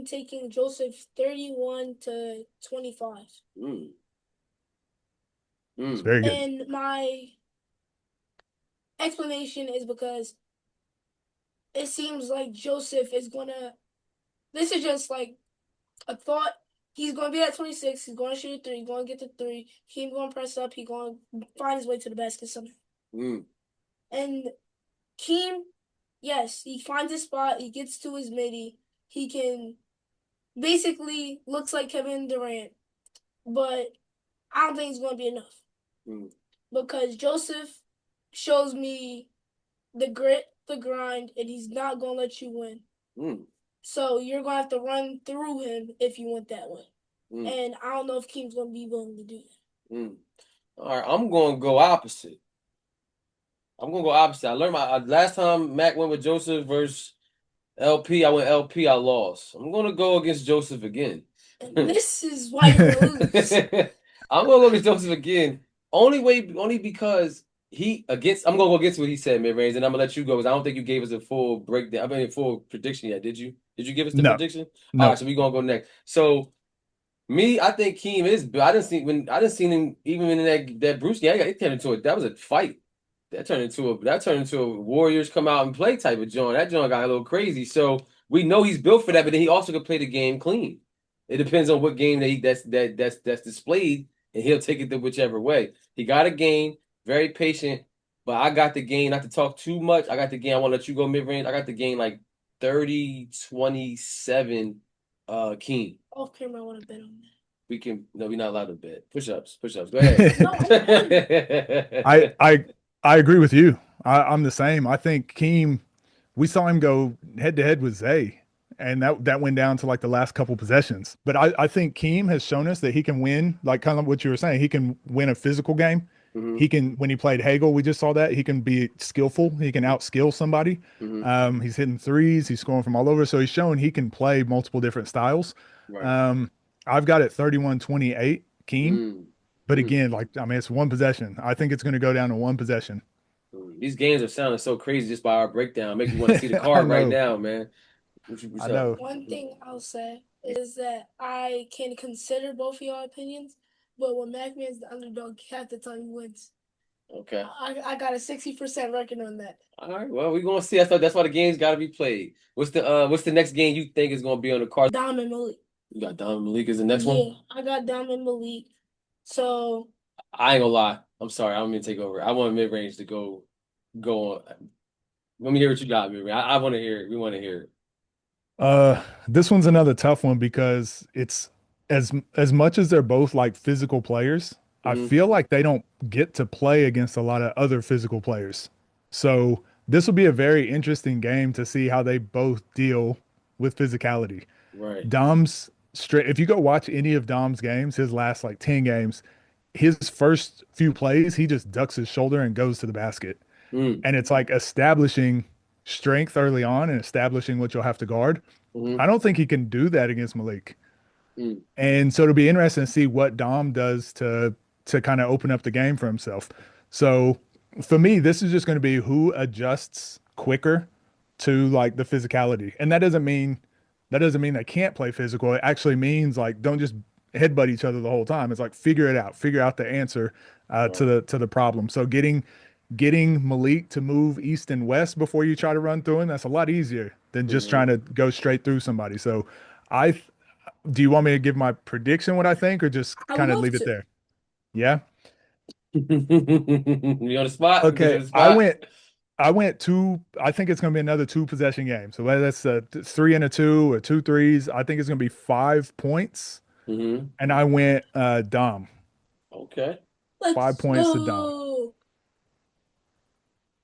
Speaker 1: taking Joseph 31-25.
Speaker 3: Mm.
Speaker 2: It's
Speaker 3: Mm.
Speaker 2: very good.
Speaker 1: And my explanation is because it seems like Joseph is gonna. This is just like a thought. He's gonna be at 26. He's gonna shoot a three. He's gonna get the three. He's gonna press up. He's gonna find his way to the basket somehow.
Speaker 3: Mm.
Speaker 1: And Keem, yes, he finds his spot. He gets to his midi. He can basically looks like Kevin Durant, but I don't think it's gonna be enough
Speaker 3: Mm.
Speaker 1: because Joseph shows me the grit, the grind, and he's not gonna let you win.
Speaker 3: Mm.
Speaker 1: So you're gonna have to run through him if you want that win.
Speaker 3: Mm.
Speaker 1: And I don't know if Keem's gonna be willing to do that.
Speaker 3: Mm. All right, I'm gonna go opposite. I learned my last time Mac went with Joseph versus LP. I went LP. I lost. I'm gonna go against Joseph again.
Speaker 1: And this is why you're gonna lose.
Speaker 3: I'm gonna go against Joseph again. Only because I'm gonna go against what he said, mid range, and I'm gonna let you go because I don't think you gave us a full breakdown. I mean, a full prediction yet. Did you? Did you give us the
Speaker 2: No,
Speaker 3: prediction? All
Speaker 2: no.
Speaker 3: right, so we're gonna go next. So me, I think Keem is. I didn't see him even in that Bruce game. It turned into that was a fight. That turned into a Warriors come out and play type of joint. That joint got a little crazy. So we know he's built for that, but then he also can play the game clean. It depends on what game that's displayed, and he'll take it to whichever way. He got a game, very patient, but I got the game, not to talk too much. I got the game. I want to let you go mid range. I got the game like 30-27 Keem.
Speaker 1: Off camera, I want to bet on that.
Speaker 3: We're not allowed to bet. Push-ups. Go ahead.
Speaker 1: No,
Speaker 2: I agree with you. I'm the same. I think Keem, we saw him go head to head with Zay, and that went down to like the last couple possessions. But I think Keem has shown us that he can win, like kind of what you were saying. He can win a physical game.
Speaker 3: Mhm.
Speaker 2: He can, when he played Hagel, we just saw that he can be skillful. He can outskill somebody.
Speaker 3: Mhm.
Speaker 2: He's hitting threes. He's scoring from all over. So he's shown he can play multiple different styles.
Speaker 3: Right.
Speaker 2: I've got it 31-28 Keem.
Speaker 3: Mm.
Speaker 2: But
Speaker 3: Mm.
Speaker 2: again, like, I mean, it's one possession. I think it's going to go down to one possession.
Speaker 3: These games are sounding so crazy just by our breakdown. Make me want to see the
Speaker 2: I
Speaker 3: card right
Speaker 2: know.
Speaker 3: now, man. What's
Speaker 2: I
Speaker 3: up?
Speaker 2: know.
Speaker 1: One thing I'll say is that I can consider both of your opinions, but when MacMan's the underdog, half the time he wins.
Speaker 3: Okay.
Speaker 1: I got a 60% record on that.
Speaker 3: All right. Well, we're gonna see. That's why the game's got to be played. What's the next game you think is gonna be on the card?
Speaker 1: Dom and Malik.
Speaker 3: You got Don Malik as the next
Speaker 1: Yeah,
Speaker 3: one.
Speaker 1: I got Dom and Malik. So
Speaker 3: I ain't gonna lie. I'm sorry. I'm gonna take over. I want mid range to go on. Let me hear what you got, mid range. I want to hear it. We want to hear it.
Speaker 2: This one's another tough one because it's as much as they're both like physical players, I
Speaker 3: Mhm.
Speaker 2: feel like they don't get to play against a lot of other physical players. So this will be a very interesting game to see how they both deal with physicality.
Speaker 3: Right.
Speaker 2: Dom's straight. If you go watch any of Dom's games, his last like 10 games, his first few plays, he just ducks his shoulder and goes to the basket.
Speaker 3: Mm.
Speaker 2: And it's like establishing strength early on and establishing what you'll have to guard.
Speaker 3: Mhm.
Speaker 2: I don't think he can do that against Malik.
Speaker 3: Mm.
Speaker 2: And so it'll be interesting to see what Dom does to kind of open up the game for himself. So For me, this is just going to be who adjusts quicker to like the physicality. And that doesn't mean they can't play physical. It actually means like don't just headbutt each other the whole time. It's like figure it out, figure out the answer to
Speaker 3: Right.
Speaker 2: the problem. So getting Malik to move east and west before you try to run through him, that's a lot easier than just
Speaker 3: Hmm.
Speaker 2: trying to go straight through somebody. So I do you want me to give my prediction what I think or just
Speaker 1: I would
Speaker 2: kind of
Speaker 1: love
Speaker 2: leave it
Speaker 1: to.
Speaker 2: there? Yeah.
Speaker 3: You on the spot? You put you
Speaker 2: Okay.
Speaker 3: on the
Speaker 2: I
Speaker 3: spot?
Speaker 2: went I went two. I think it's going to be another two possession game. So whether that's a three and a two or two threes, I think it's going to be 5 points.
Speaker 3: Hmm.
Speaker 2: And I went Dom.
Speaker 3: Okay.
Speaker 2: 5
Speaker 1: Let's
Speaker 2: points to Dom.
Speaker 1: go.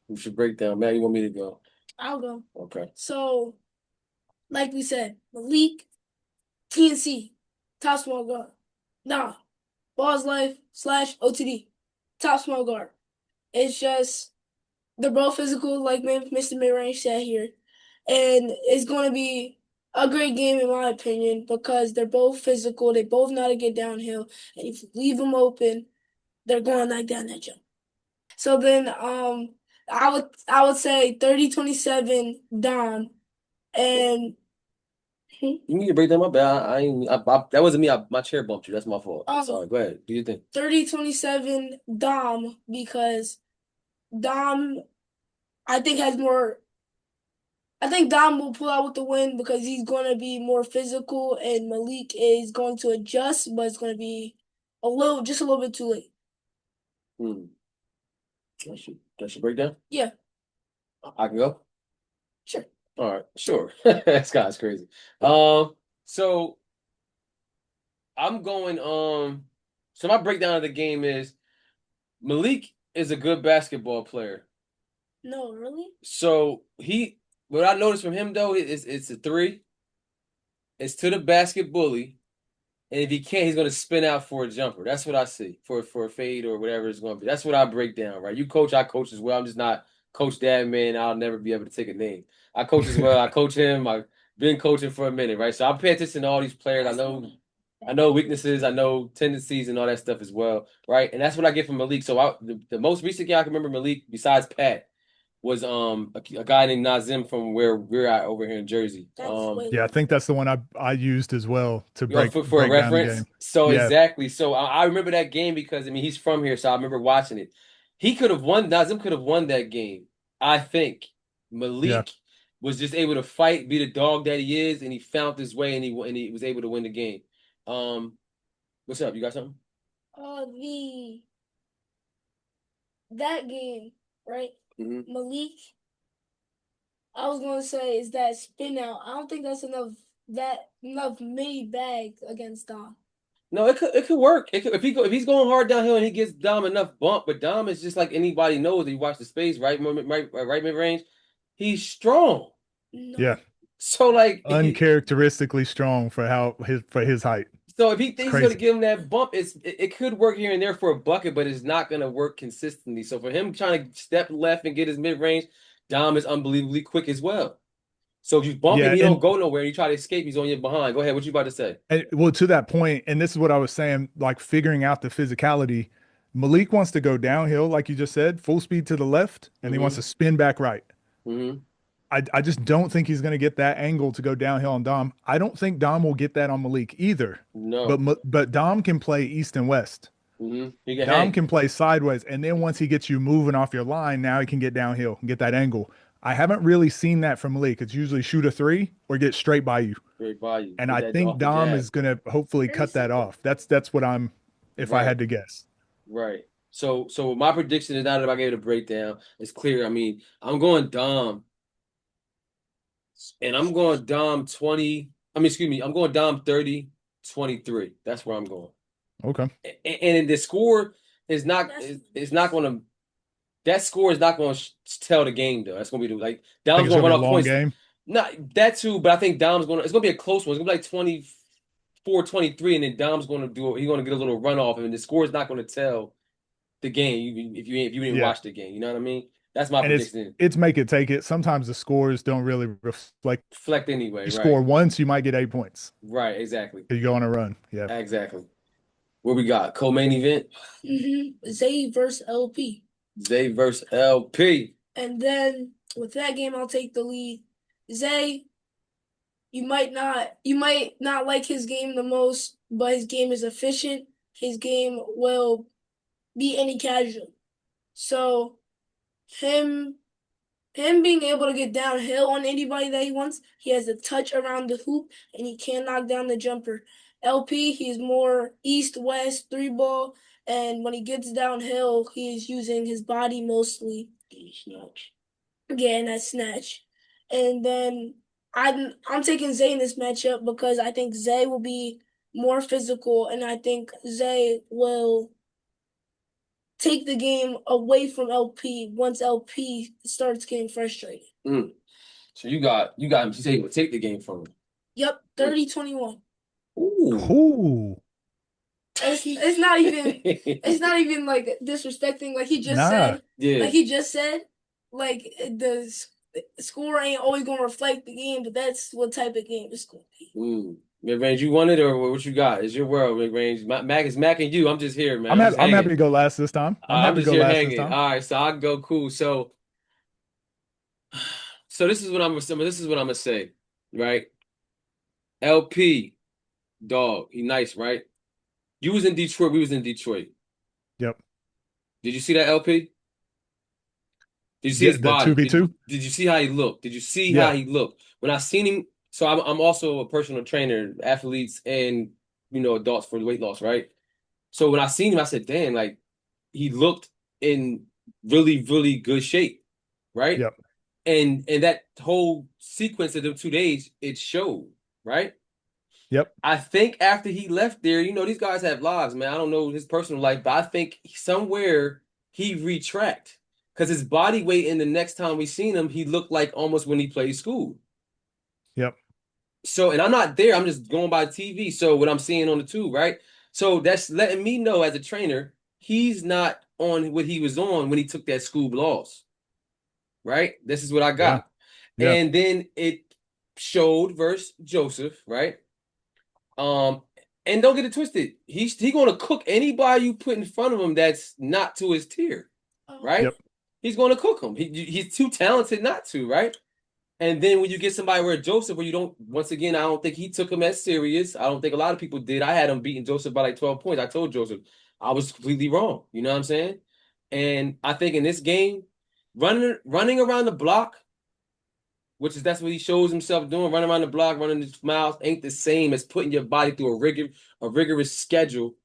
Speaker 3: We should break down. Man, you want me to go?
Speaker 1: I'll go.
Speaker 3: Okay.
Speaker 1: So, like we said, Malik, TNC, top small guard. Nah, Balls Life / OTD, top small guard. It's just they're both physical, like Mr. Midrange said here, and it's going to be a great game in my opinion because they're both physical. They both know how to get downhill, and if you leave them open, they're going to knock down that jump. So then, I would say 30-27 Dom, and
Speaker 3: You need to break down my bad. I ain't. That wasn't me. My chair bumped you. That's my fault. Sorry. Go ahead. Do you think?
Speaker 1: 30-27 Dom because Dom I think has more. I think Dom will pull out with the win because he's going to be more physical, and Malik is going to adjust, but it's going to be just a little bit too late.
Speaker 3: Hmm. That should break down.
Speaker 1: Yeah,
Speaker 3: I can go.
Speaker 1: sure.
Speaker 3: All right. Sure. This guy's crazy. So I'm going. So my breakdown of the game is Malik is a good basketball player.
Speaker 1: No, really?
Speaker 3: So what I noticed from him though is it's a three. It's to the basket bully. And if he can't, he's going to spin out for a jumper. That's what I see for a fade or whatever it's going to be. That's what I break down, right? You coach, I coach as well. I'm just not Coach Dad Man. I'll never be able to take a name. I coach as well. I coach him. I've been coaching for a minute, right? So I pay attention to all these players. I know weaknesses. I know tendencies and all that stuff as well, right? And that's what I get from Malik. So the most recent game I can remember Malik, besides Pat, was a guy named Nazim from where we're at over here in Jersey.
Speaker 2: Yeah, I think that's the one I used as well to
Speaker 3: You know,
Speaker 2: break
Speaker 3: for a
Speaker 2: break down the
Speaker 3: reference.
Speaker 2: game.
Speaker 3: So
Speaker 2: Yeah,
Speaker 3: exactly. So I remember that game because I mean he's from here, so I remember watching it. He could have won. Nazim could have won that game. I think
Speaker 2: yeah.
Speaker 3: Malik was just able to fight, be the dog that he is, and he found his way, and he was able to win the game. Um, what's up? You got something?
Speaker 1: The that game, right?
Speaker 3: Hmm.
Speaker 1: Malik, I was going to say is that spin out. I don't think that's enough mini bags against Dom.
Speaker 3: No, it could work. It could, if he's going hard downhill and he gets Dom enough bump, but Dom is just like anybody knows. If you watch the space, right mid range, he's strong.
Speaker 2: Yeah.
Speaker 1: No.
Speaker 3: So like
Speaker 2: Uncharacteristically strong for his height.
Speaker 3: So if he
Speaker 2: It's
Speaker 3: thinks he's going to
Speaker 2: crazy.
Speaker 3: give him that bump, it could work here and there for a bucket, but it's not going to work consistently. So for him trying to step left and get his mid range, Dom is unbelievably quick as well. So if you bump him,
Speaker 2: Yeah,
Speaker 3: he don't
Speaker 2: and
Speaker 3: go nowhere. You try to escape, he's on your behind. Go ahead. What you about to say?
Speaker 2: well, to that point, and this is what I was saying, like figuring out the physicality. Malik wants to go downhill, like you just said, full speed to the left, and he wants
Speaker 3: Mm-hmm.
Speaker 2: to spin back right.
Speaker 3: Mm-hmm.
Speaker 2: I just don't think he's going to get that angle to go downhill on Dom. I don't think Dom will get that on Malik either. But
Speaker 3: No.
Speaker 2: but Dom can play east and west.
Speaker 3: Mm-hmm. He can
Speaker 2: Dom
Speaker 3: hang.
Speaker 2: can play sideways, and then once he gets you moving off your line, now he can get downhill and get that angle. I haven't really seen that from Malik. It's usually shoot a three or get straight by you.
Speaker 3: Great value.
Speaker 2: And
Speaker 3: Get
Speaker 2: I
Speaker 3: that
Speaker 2: think
Speaker 3: off the
Speaker 2: Dom
Speaker 3: jab.
Speaker 2: is going to hopefully
Speaker 1: Very
Speaker 2: cut that
Speaker 1: simple.
Speaker 2: off. That's what I'm, if I
Speaker 3: Right.
Speaker 2: had to guess.
Speaker 3: Right. So my prediction is, now that I gave it a breakdown, it's clear. I mean, I'm going Dom, and I'm going Dom 20. I mean, excuse me, I'm going Dom 30-23. That's where I'm going.
Speaker 2: Okay.
Speaker 3: And the score is not going to, that score is not going to tell the game though. That's going to be like
Speaker 2: Think
Speaker 3: Dom's
Speaker 2: it's
Speaker 3: going
Speaker 2: going
Speaker 3: to
Speaker 2: to
Speaker 3: run
Speaker 2: be a
Speaker 3: off
Speaker 2: long
Speaker 3: points.
Speaker 2: game.
Speaker 3: Not that too, but I think it's going to be a close one. It's going to be like 24-23, and then Dom's going to he's going to get a little runoff, and the score is not going to tell the game if you didn't
Speaker 2: Yeah.
Speaker 3: watch the game. You know what I mean? That's my
Speaker 2: And it's
Speaker 3: prediction.
Speaker 2: it's make it take it. Sometimes the scores don't really reflect.
Speaker 3: Reflect anyway,
Speaker 2: You
Speaker 3: right?
Speaker 2: score once, you might get 8 points.
Speaker 3: Right, exactly.
Speaker 2: You go on a run. Yeah.
Speaker 3: Exactly. What we got? Co-main event?
Speaker 1: Zay versus LP.
Speaker 3: Zay versus LP.
Speaker 1: And then with that game, I'll take the lead. Zay, you might not like his game the most, but his game is efficient. His game will beat any casual. So him him being able to get downhill on anybody that he wants, he has a touch around the hoop and he can knock down the jumper. LP, he's more east west three ball, and when he gets downhill, he is using his body mostly. Snatch. Yeah, and that snatch. And then I'm taking Zay in this matchup because I think Zay will be more physical, and I think Zay will take the game away from LP once LP starts getting frustrated.
Speaker 3: Mm. So you got him. You say he would take the game from him.
Speaker 1: Yep, 30-21.
Speaker 3: Ooh.
Speaker 2: Ooh.
Speaker 1: It's not even like disrespecting like he just
Speaker 2: Nah.
Speaker 1: said.
Speaker 3: Yeah.
Speaker 1: Like he just said, like the score ain't always gonna reflect the game, but that's what type of game it's gonna be.
Speaker 3: Ooh. Mid-range, you want it or what you got? It's your world, mid-range. Mac is Mac and you. I'm just here, man.
Speaker 2: I'm happy to go last this time. I'm happy to
Speaker 3: just
Speaker 2: go
Speaker 3: here
Speaker 2: last this
Speaker 3: hanging.
Speaker 2: time.
Speaker 3: All right, so I go cool. So this is what I'm gonna say, right? LP, dog, he nice, right? You was in Detroit, we was in Detroit.
Speaker 2: Yep.
Speaker 3: Did you see that LP? Did you see
Speaker 2: Yeah,
Speaker 3: his
Speaker 2: the
Speaker 3: body?
Speaker 2: 2v2?
Speaker 3: Did you see how he looked? Did you see
Speaker 2: Yeah.
Speaker 3: how he looked? When I seen him, so I'm also a personal trainer, athletes and adults for weight loss, right? So when I seen him, I said, damn, like he looked in really, really good shape, right?
Speaker 2: Yep.
Speaker 3: And that whole sequence of them 2 days, it showed, right?
Speaker 2: Yep.
Speaker 3: I think after he left there, these guys have lives, man. I don't know his personal life, but I think somewhere he retract because his body weight in the next time we seen him, he looked like almost when he played school.
Speaker 2: Yep.
Speaker 3: So, and I'm not there. I'm just going by TV. So what I'm seeing on the tube, right? So that's letting me know as a trainer, he's not on what he was on when he took that Scoob loss, right? This is what I
Speaker 2: Yeah.
Speaker 3: got.
Speaker 2: Yeah.
Speaker 3: And then it showed versus Joseph, right? And don't get it twisted. He's gonna cook anybody you put in front of him that's not to his tier, right?
Speaker 2: Yep.
Speaker 3: He's gonna cook him. He's too talented not to, right? And then when you get somebody where Joseph, where you don't, once again, I don't think he took him as serious. I don't think a lot of people did. I had him beating Joseph by like 12 points. I told Joseph I was completely wrong. You know what I'm saying? And I think in this game, running around the block, that's what he shows himself doing, running around the block, running his mouth, ain't the same as putting your body through a rigorous schedule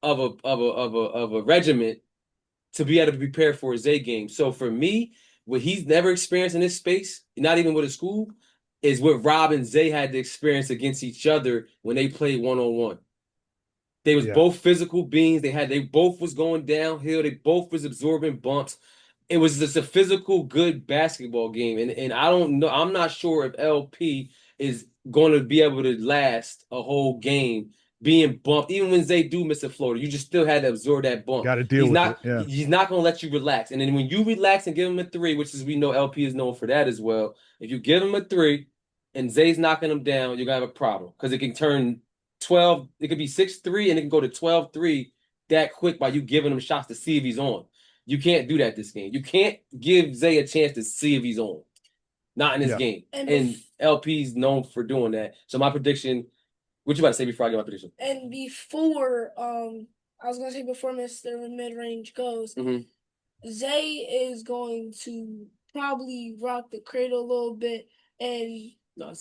Speaker 3: of a regiment to be able to prepare for a Zay game. So for me, what he's never experienced in this space, not even with a school, is what Rob and Zay had to experience against each other when they played one-on-one. They was both physical beings. They both was going downhill. They both was absorbing bumps. It was just a physical, good basketball game. And I don't know. I'm not sure if LP is going to be able to last a whole game being bumped. Even when they do miss a floater, you just still had to absorb that bump.
Speaker 2: Got to deal with it. Yeah.
Speaker 3: He's not going to let you relax. And then when you relax and give him a three, which is we know LP is known for that as well. If you give him a three and Zay's knocking him down, you're going to have a problem because it can turn 12. It could be 6-3 and it can go to 12-3 that quick by you giving him shots to see if he's on. You can't do that this game. You can't give Zay a chance to see if he's on. Not in this game. And LP's known for doing that. So my prediction, what you about to say before I get my prediction?
Speaker 1: And before I was gonna say before Mr. Mid-Range goes, Zay is going to probably rock the cradle a little bit and
Speaker 3: no,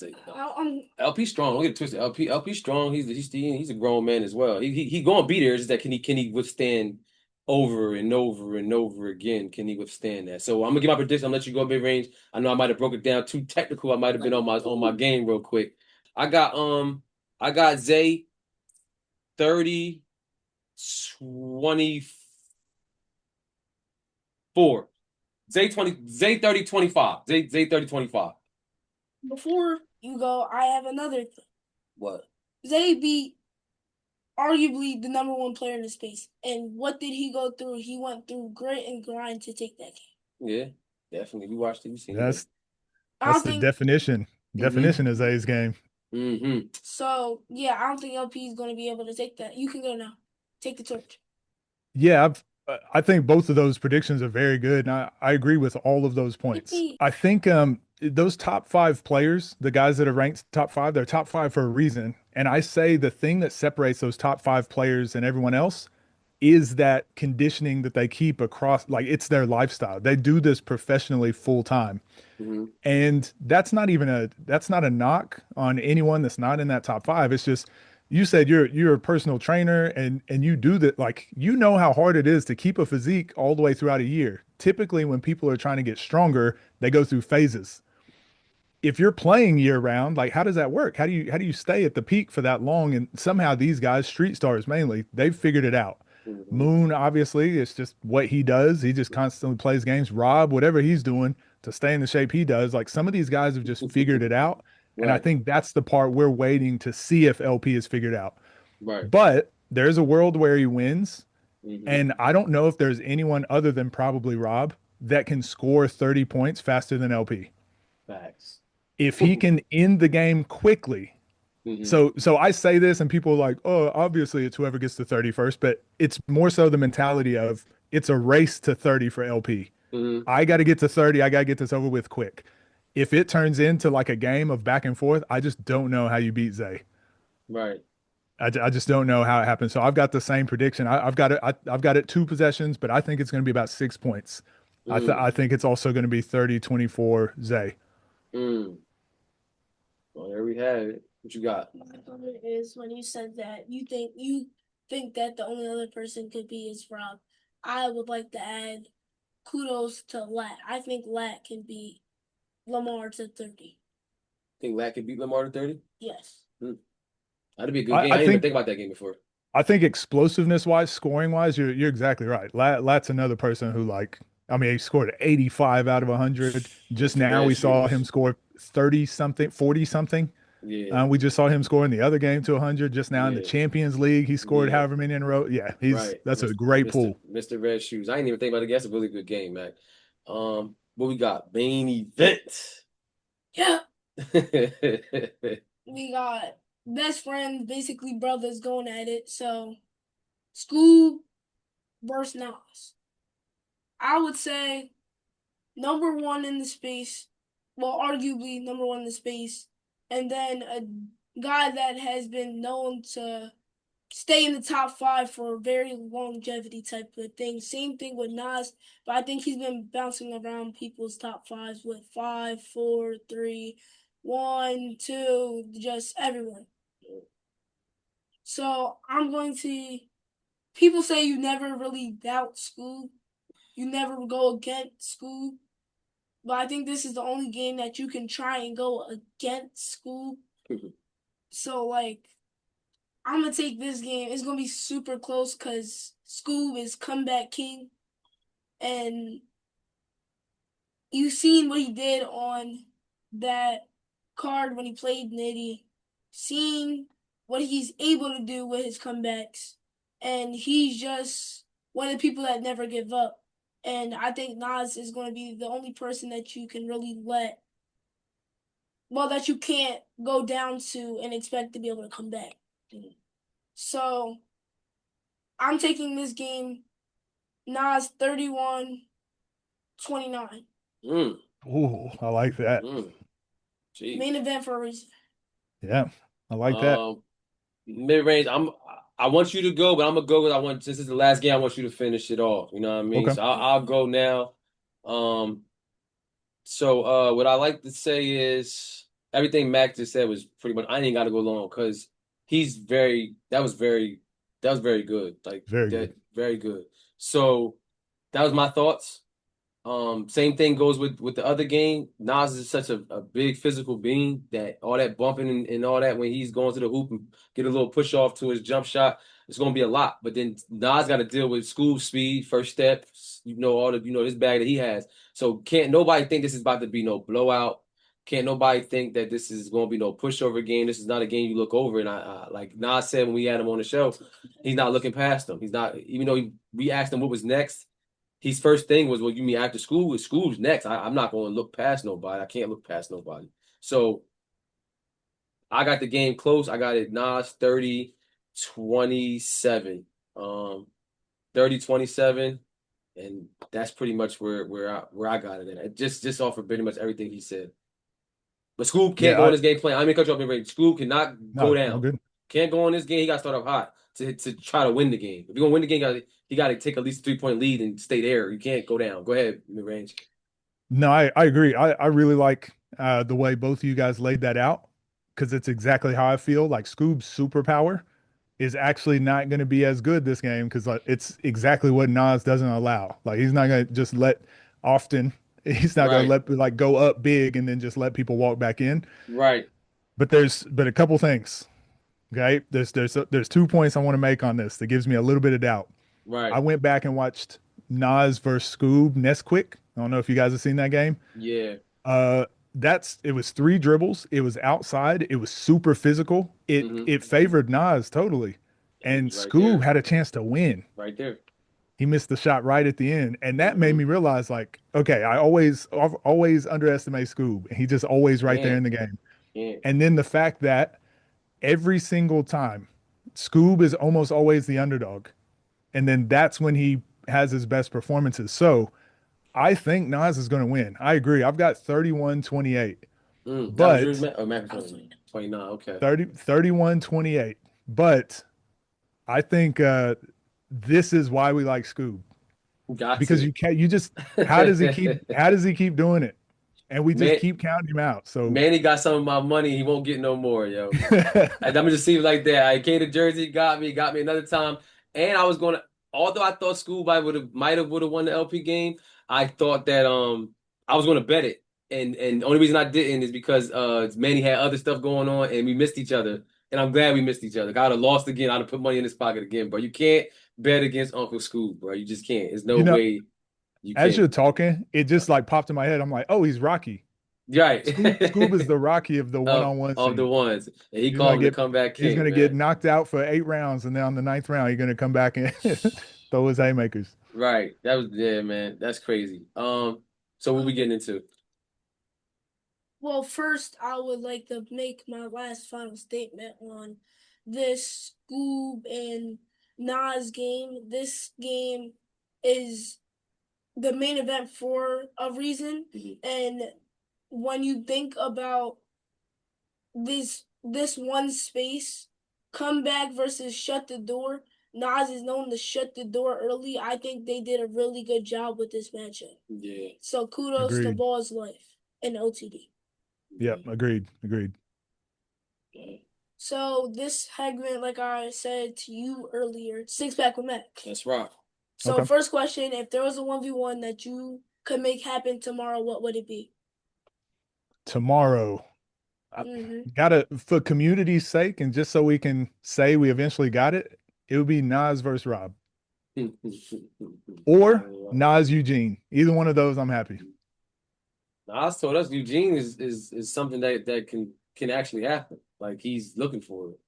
Speaker 3: LP strong. Don't get it twisted. LP strong. He's a grown man as well. He gonna be there. It's just that can he withstand over and over and over again? Can he withstand that? So I'm gonna give my prediction. I'm gonna let you go mid range. I know I might have broke it down too technical. I might have been on my game real quick. I got Zay 30-24. Zay 30-25. Zay 30-25.
Speaker 1: Before you go, I have another thing.
Speaker 3: What?
Speaker 1: Zay beat arguably the number one player in the space. And what did he go through? He went through grit and grind to take that game.
Speaker 3: Yeah, definitely. We watched it. We seen
Speaker 2: That's the
Speaker 1: definition
Speaker 2: of Zay's game.
Speaker 1: So yeah, I don't think LP is going to be able to take that. You can go now. Take the torch.
Speaker 2: Yeah, I think both of those predictions are very good, and I agree with all of those points. I think those top five players, the guys that are ranked top five, they're top five for a reason. And I say the thing that separates those top five players and everyone else is that conditioning that they keep across, like it's their lifestyle. They do this professionally full time.
Speaker 3: Hmm.
Speaker 2: And that's not a knock on anyone that's not in that top five. It's just you said you're a personal trainer and you do that, like you know how hard it is to keep a physique all the way throughout a year. Typically when people are trying to get stronger, they go through phases. If you're playing year round, like how does that work? How do you stay at the peak for that long? And somehow these guys, street stars mainly, they've figured it out.
Speaker 3: Hmm.
Speaker 2: Moon, obviously, it's just what he does. He just constantly plays games. Rob, whatever he's doing to stay in the shape he does. Like some of these guys have just figured it out. And I
Speaker 3: Right,
Speaker 2: think that's the part we're waiting to see if LP has figured out.
Speaker 3: right.
Speaker 2: But there's a world where he wins.
Speaker 3: Hmm.
Speaker 2: And I don't know if there's anyone other than probably Rob that can score 30 points faster than LP.
Speaker 3: Facts.
Speaker 2: If he can end the game quickly.
Speaker 3: Hmm.
Speaker 2: So I say this and people are like, oh, obviously it's whoever gets to 30 first, but it's more so the mentality of it's a race to 30 for LP.
Speaker 3: Hmm.
Speaker 2: I got to get to 30. I got to get this over with quick. If it turns into like a game of back and forth, I just don't know how you beat Zay.
Speaker 3: Right.
Speaker 2: I just don't know how it happens. So I've got the same prediction. I've got it. I've got it two possessions, but I think it's going to be about 6 points.
Speaker 3: Mm,
Speaker 2: I think it's also going to be 30-24 Zay.
Speaker 3: mm. Well, there we have it. What you got?
Speaker 1: My comment is when you said that you think that the only other person could be is Rob. I would like to add kudos to Lat. I think Lat can beat Lamar to 30.
Speaker 3: Think Lat could beat Lamar to 30?
Speaker 1: Yes.
Speaker 3: Hmm. That'd be a good
Speaker 2: I,
Speaker 3: game.
Speaker 2: I
Speaker 3: I didn't even
Speaker 2: think
Speaker 3: think about that game before.
Speaker 2: I think explosiveness wise, scoring wise, you're exactly right. Lat's another person who like I mean he scored 85 out of 100. Just
Speaker 3: Mr.
Speaker 2: now
Speaker 3: Red
Speaker 2: we saw him
Speaker 3: Shoes.
Speaker 2: score 30 something, 40 something.
Speaker 3: Yeah,
Speaker 2: We just saw him score in the other game to 100. Just now in the
Speaker 3: yeah,
Speaker 2: Champions League, he scored
Speaker 3: yeah.
Speaker 2: however many in a row. Yeah, he's
Speaker 3: Right.
Speaker 2: that's a
Speaker 3: Mr.
Speaker 2: great
Speaker 3: Mr.
Speaker 2: pull.
Speaker 3: Mr. Red Shoes. I didn't even think about it. That's a really good game, man. What we got? Main event.
Speaker 1: Yeah. We got best friends, basically brothers going at it. So Scoob versus Nas. I would say number one in the space. Well, arguably number one in the space. And then a guy that has been known to stay in the top five for a very longevity type of thing. Same thing with Nas, but I think he's been bouncing around people's top fives with five, four, three, one, two, just everyone. So I'm going to. People say you never really doubt Scoob. You never go against Scoob. But I think this is the only game that you can try and go against Scoob. So like I'm gonna take this game. It's gonna be super close because Scoob is comeback king, and you've seen what he did on that card when he played Nitty. Seeing what he's able to do with his comebacks, and he's just one of the people that never give up. And I think Nas is going to be the only person that you can really that you can't go down to and expect to be able to come back. So I'm taking this game Nas 31-29.
Speaker 3: Mm,
Speaker 2: Ooh, I like that.
Speaker 3: mm.
Speaker 1: Main
Speaker 3: Jeez.
Speaker 1: event for a reason.
Speaker 2: Yeah, I like that.
Speaker 3: Um, Mid range. I want you to go, but I'm gonna go with I want since it's the last game. I want you to finish it off. You know what I mean?
Speaker 2: Okay.
Speaker 3: So I'll go now. Um, what I like to say is everything Mac just said was pretty much. I ain't got to go long because he's very. That was very good. Like
Speaker 2: Very good.
Speaker 3: that, very good. So that was my thoughts. Same thing goes with the other game. Nas is such a big physical being that all that bumping and all that when he's going to the hoop and get a little push off to his jump shot, it's gonna be a lot. But then Nas got to deal with school speed, first step, all the his bag that he has. So can't nobody think this is about to be no blowout. Can't nobody think that this is gonna be no pushover game. This is not a game you look over. And I like Nas said when we had him on the show, he's not looking past them. He's not even though we asked him what was next his first thing was, well, you mean after school? School's next. I'm not going to look past nobody. I can't look past nobody. So I got the game close. I got it Nas 30-27. 30 30-27, and that's pretty much where I got it at. Just off of pretty much everything he said. But Scoob can't
Speaker 2: Yeah,
Speaker 3: go on this game playing. I mean, cut you off mid-range. Scoob cannot go
Speaker 2: no, all
Speaker 3: down.
Speaker 2: good.
Speaker 3: Can't go on this game. He got to start off hot to try to win the game. If you're gonna win the game, he got to take at least a 3-point lead and stay there. You can't go down. Go ahead, mid-range.
Speaker 2: No, I agree. I really like the way both of you guys laid that out because it's exactly how I feel. Like Scoob's superpower is actually not going to be as good this game because like, it's exactly what Nas doesn't allow. Like he's not going to just let often. He's not going to
Speaker 3: Right,
Speaker 2: let like go up big and then just let people walk back in.
Speaker 3: right,
Speaker 2: But a couple things. Okay, there's 2 points I want to make on this that gives me a little bit of doubt. I
Speaker 3: right.
Speaker 2: went back and watched Nas versus Scoob Nesquik. I don't know if you guys have seen that game.
Speaker 3: Yeah.
Speaker 2: Uh, it was 3 dribbles. It was outside. It was super physical. It
Speaker 3: Mm-hmm.
Speaker 2: it favored Nas totally,
Speaker 3: He
Speaker 2: and
Speaker 3: was right
Speaker 2: Scoob
Speaker 3: there,
Speaker 2: had a chance to win.
Speaker 3: right there.
Speaker 2: He missed the shot right at the end, and that made
Speaker 3: Mm-hmm.
Speaker 2: me realize, like, okay, I've always underestimate Scoob. He just always right there
Speaker 3: Can't,
Speaker 2: in the game.
Speaker 3: can't.
Speaker 2: And then the fact that every single time, Scoob is almost always the underdog, and then that's when he has his best performances. So I think Nas is going to win. I agree. I've got 31-28,
Speaker 3: That was yours,
Speaker 2: but
Speaker 3: man. Oh, Mac
Speaker 1: I
Speaker 3: was
Speaker 1: was
Speaker 3: 29. Okay.
Speaker 2: 31-28. But I think this is why we like Scoob
Speaker 3: Got
Speaker 2: because
Speaker 3: to.
Speaker 2: you can't. You just how does he keep doing it? And we just
Speaker 3: Man,
Speaker 2: keep counting him out. So
Speaker 3: Manny got some of my money. He won't get no more, yo. And I'm just see it like that. I came to Jersey, got me another time, and I was gonna. Although I thought School might have would have won the LP game, I thought that I was gonna bet it, and the only reason I didn't is because Manny had other stuff going on, and we missed each other, and I'm glad we missed each other. I'd have lost again. I'd have put money in his pocket again, bro. You can't bet against Uncle School, bro. You just can't. There's no
Speaker 2: you know,
Speaker 3: way you
Speaker 2: as you're
Speaker 3: can.
Speaker 2: talking, it just like popped in my head. I'm like, oh, he's Rocky.
Speaker 3: Right.
Speaker 2: Scoob is the Rocky of the one-on-one
Speaker 3: Of the
Speaker 2: scene.
Speaker 3: ones, and he
Speaker 2: He's gonna
Speaker 3: called him the
Speaker 2: get
Speaker 3: comeback
Speaker 2: he's
Speaker 3: king,
Speaker 2: gonna get
Speaker 3: man.
Speaker 2: knocked out for 8 rounds, and then on the ninth round, he's gonna come back and throw his haymakers.
Speaker 3: Right. That was yeah, man. That's crazy. So what we getting into?
Speaker 1: Well, first, I would like to make my last final statement on this Scoob and Nas game. This game is the main event for a reason.
Speaker 3: Mhm.
Speaker 1: And when you think about this one space, comeback versus shut the door, Nas is known to shut the door early. I think they did a really good job with this matchup.
Speaker 3: Yeah.
Speaker 1: So kudos to
Speaker 2: Agreed.
Speaker 1: Ball's Life and OTD.
Speaker 2: Yep, agreed.
Speaker 3: Yeah.
Speaker 1: So this segment, like I said to you earlier, six pack with Mac.
Speaker 3: That's right.
Speaker 1: So
Speaker 2: Okay.
Speaker 1: first question, if there was a 1v1 that you could make happen tomorrow, what would it be?
Speaker 2: Tomorrow, I
Speaker 1: Mm-hmm.
Speaker 2: gotta for community's sake, and just so we can say we eventually got it, it would be Nas versus Rob or Nas Eugene. Either one of those, I'm happy.
Speaker 3: Nas told us Eugene is something that can actually happen. Like he's looking for it.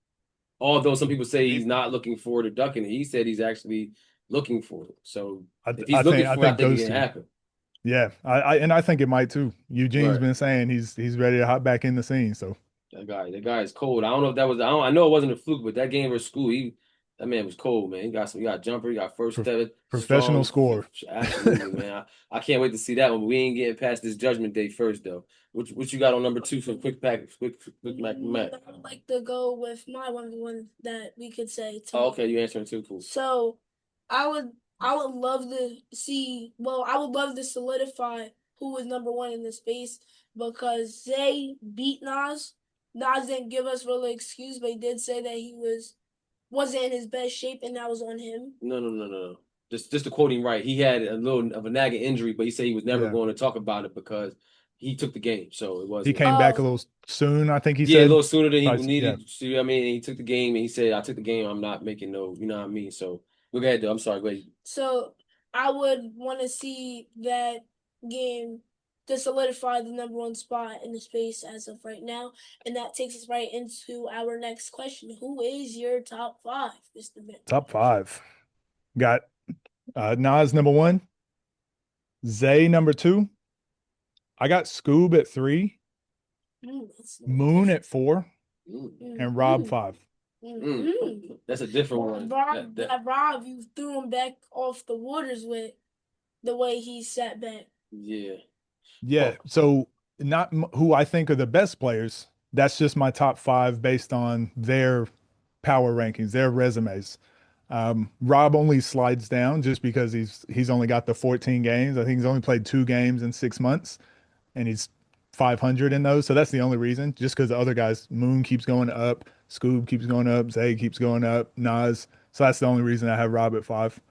Speaker 3: Although some people say he's not looking for it or ducking it, he said he's actually looking for it. So
Speaker 2: I,
Speaker 3: if he's
Speaker 2: I
Speaker 3: looking
Speaker 2: think I
Speaker 3: for it, I
Speaker 2: think
Speaker 3: think it
Speaker 2: those
Speaker 3: can
Speaker 2: two.
Speaker 3: happen.
Speaker 2: Yeah, and I think it might too. Eugene's
Speaker 3: Right.
Speaker 2: been saying he's ready to hop back in the scene. So
Speaker 3: That guy is cold. I don't know if that was. I know it wasn't a fluke, but that game versus School, that man was cold, man. He got jumper, he got first
Speaker 2: pro-
Speaker 3: step,
Speaker 2: professional
Speaker 3: strong.
Speaker 2: score.
Speaker 3: Absolutely, man. I can't wait to see that one. But we ain't getting past this Judgment Day first, though. What you got on number 2 for quick Mac?
Speaker 1: I would like to go with my 1v1 that we could say
Speaker 3: Oh,
Speaker 1: tomorrow.
Speaker 3: okay, you answering too. Cool.
Speaker 1: So I would I would love to see I would love to solidify who was number one in the space because Zay beat Nas. Nas didn't give us really excuse, but he did say that he wasn't in his best shape and that was on him.
Speaker 3: No. Just to quote him right, he had a little of a nagging injury, but he said he was never
Speaker 2: Yeah,
Speaker 3: going to talk about it because he took the game. So it
Speaker 2: he
Speaker 3: wasn't.
Speaker 2: came back a
Speaker 1: Oh,
Speaker 2: little soon. I think he
Speaker 3: Yeah, a
Speaker 2: said.
Speaker 3: little sooner than he
Speaker 2: Yeah,
Speaker 3: needed to. I mean, he took the game and he said, "I took the game. I'm not making no." You know what I mean? So go ahead, though. I'm sorry. Go ahead.
Speaker 1: so I would want to see that game to solidify the number one spot in the space as of right now. And that takes us right into our next question. Who is your top five, Mr.
Speaker 2: top
Speaker 1: Bench?
Speaker 2: 5. Got Nas number 1, Zay number 2. I got Scoob at 3,
Speaker 1: That's
Speaker 2: Moon at 4,
Speaker 3: Mm.
Speaker 2: and Rob
Speaker 1: mm.
Speaker 2: 5.
Speaker 3: That's a different one.
Speaker 1: Rob, you threw him back off the waters with the way he sat back.
Speaker 3: Yeah.
Speaker 2: Yeah. So not who I think are the best players. That's just my top five based on their power rankings, their resumes. Rob only slides down just because he's only got the 14 games. I think he's only played 2 games in 6 months, and he's 500 in those. So that's the only reason. Just because the other guys, Moon keeps going up, Scoob keeps going up, Zay keeps going up, Nas. So that's the only reason I have Rob at 5.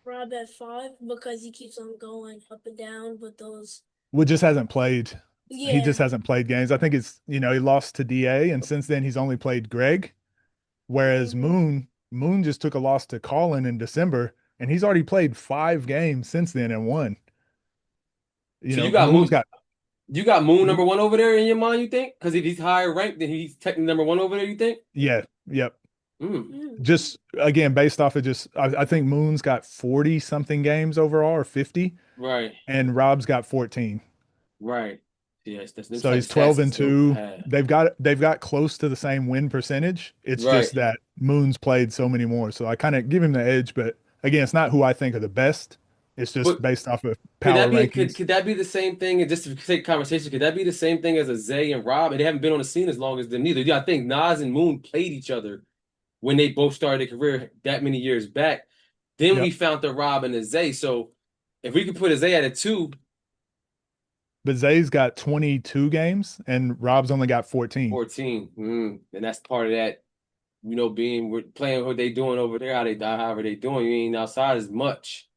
Speaker 1: Rob at 5 because he keeps on going up and down with those.
Speaker 2: Wood just hasn't played. He
Speaker 1: Yeah.
Speaker 2: just hasn't played games. I think it's, he lost to DA, and since then he's only played Greg. Whereas Moon just took a loss to Colin in December, and he's already played 5 games since then and won.
Speaker 3: So you got
Speaker 2: Moon's
Speaker 3: Moon.
Speaker 2: got
Speaker 3: You got Moon number 1 over there in your mind, you think? Because if he's higher ranked, then he's technically number 1 over there, you think?
Speaker 2: yeah, yep. Just again, based off of I think Moon's got 40 something games overall or 50.
Speaker 3: Right.
Speaker 2: And Rob's got 14.
Speaker 3: Right. Yes,
Speaker 2: so he's 12-2. They've got close to the same win percentage. It's just that Moon's played so many more. So I kind of give him the edge, but again, it's not who I think are the best. It's just based off of power rankings.
Speaker 3: Could that be the same thing? And just to take conversation, could that be the same thing as a Zay and Rob? And they haven't been on the scene as long as them neither. Yeah, I think Nas and Moon played each other when they both started their career that many years back. Then we found the Rob and the Zay. So if we could put a Zay at a 2.
Speaker 2: But Zay's got 22 games and Rob's only got 14.
Speaker 3: 14. And that's part of that, being playing what they doing over there, however they doing. You ain't outside as much.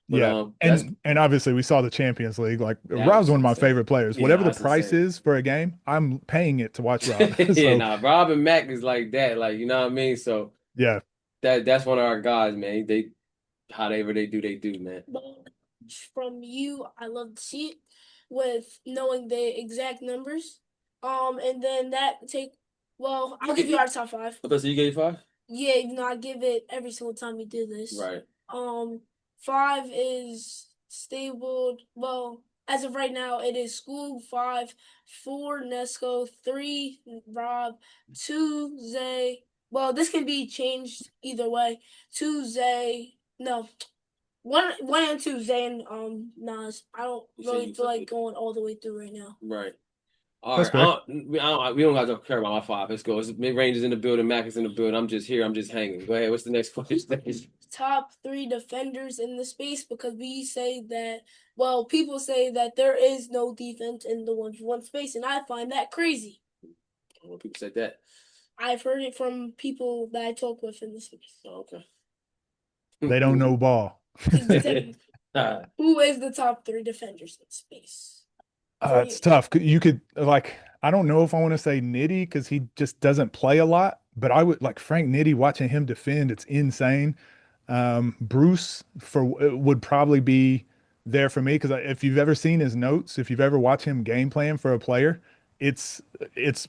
Speaker 3: But,
Speaker 2: and obviously we saw the Champions League. Like Rob's one of my favorite players. Whatever the price is for a game, I'm paying it to watch Rob.
Speaker 3: Rob and Mac is like that. Like, you know what I mean? So
Speaker 2: yeah,
Speaker 3: that's one of our guys, man. However they do, man.
Speaker 1: From you, I love to see it with knowing the exact numbers. And then I'll give you our top 5.
Speaker 3: Okay, so you gave 5?
Speaker 1: Yeah, I give it every single time we do this.
Speaker 3: Right.
Speaker 1: 5 is stable. Well, as of right now, it is Scoob. 5, 4 Nesco, 3 Rob, 2 Zay. Well, this can be changed either way. 2 Zay. No. 1 and 2 Zay and Nas. I don't really feel like going all the way through right now.
Speaker 3: Right. All right. We don't have to care about my 5. Let's go. Mid-range is in the building. Mac is in the building. I'm just here. I'm just hanging. Go ahead. What's the next question?
Speaker 1: Top 3 defenders in the space, because we say that, people say that there is no defense in the 1v1 space, and I find that crazy.
Speaker 3: When people said that?
Speaker 1: I've heard it from people that I talk with in the space.
Speaker 3: Oh, okay.
Speaker 2: They don't know ball.
Speaker 1: Who is the top 3 defenders in space?
Speaker 2: It's tough. You could I don't know if I want to say Nitty because he just doesn't play a lot, but I would like Frank Nitty. Watching him defend, it's insane. Bruce would probably be there for me because if you've ever seen his notes, if you've ever watched him game plan for a player, it's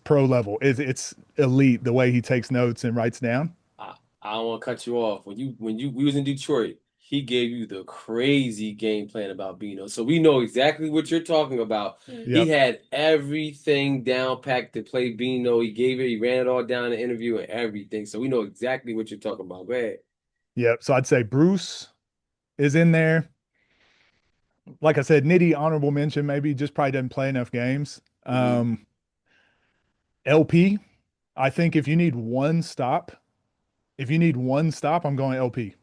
Speaker 2: pro level. It's elite the way he takes notes and writes down.
Speaker 3: I don't want to cut you off. We was in Detroit, he gave you the crazy game plan about Bino. So we know exactly what you're talking about. Yep. He had everything down packed to play Bino. He ran it all down in the interview and everything. So we know exactly what you're talking about. Go ahead.
Speaker 2: Yep. So I'd say Bruce is in there. Like I said, Nitty, honorable mention, maybe just probably doesn't play enough games. LP, I think if you need one stop, I'm going LP.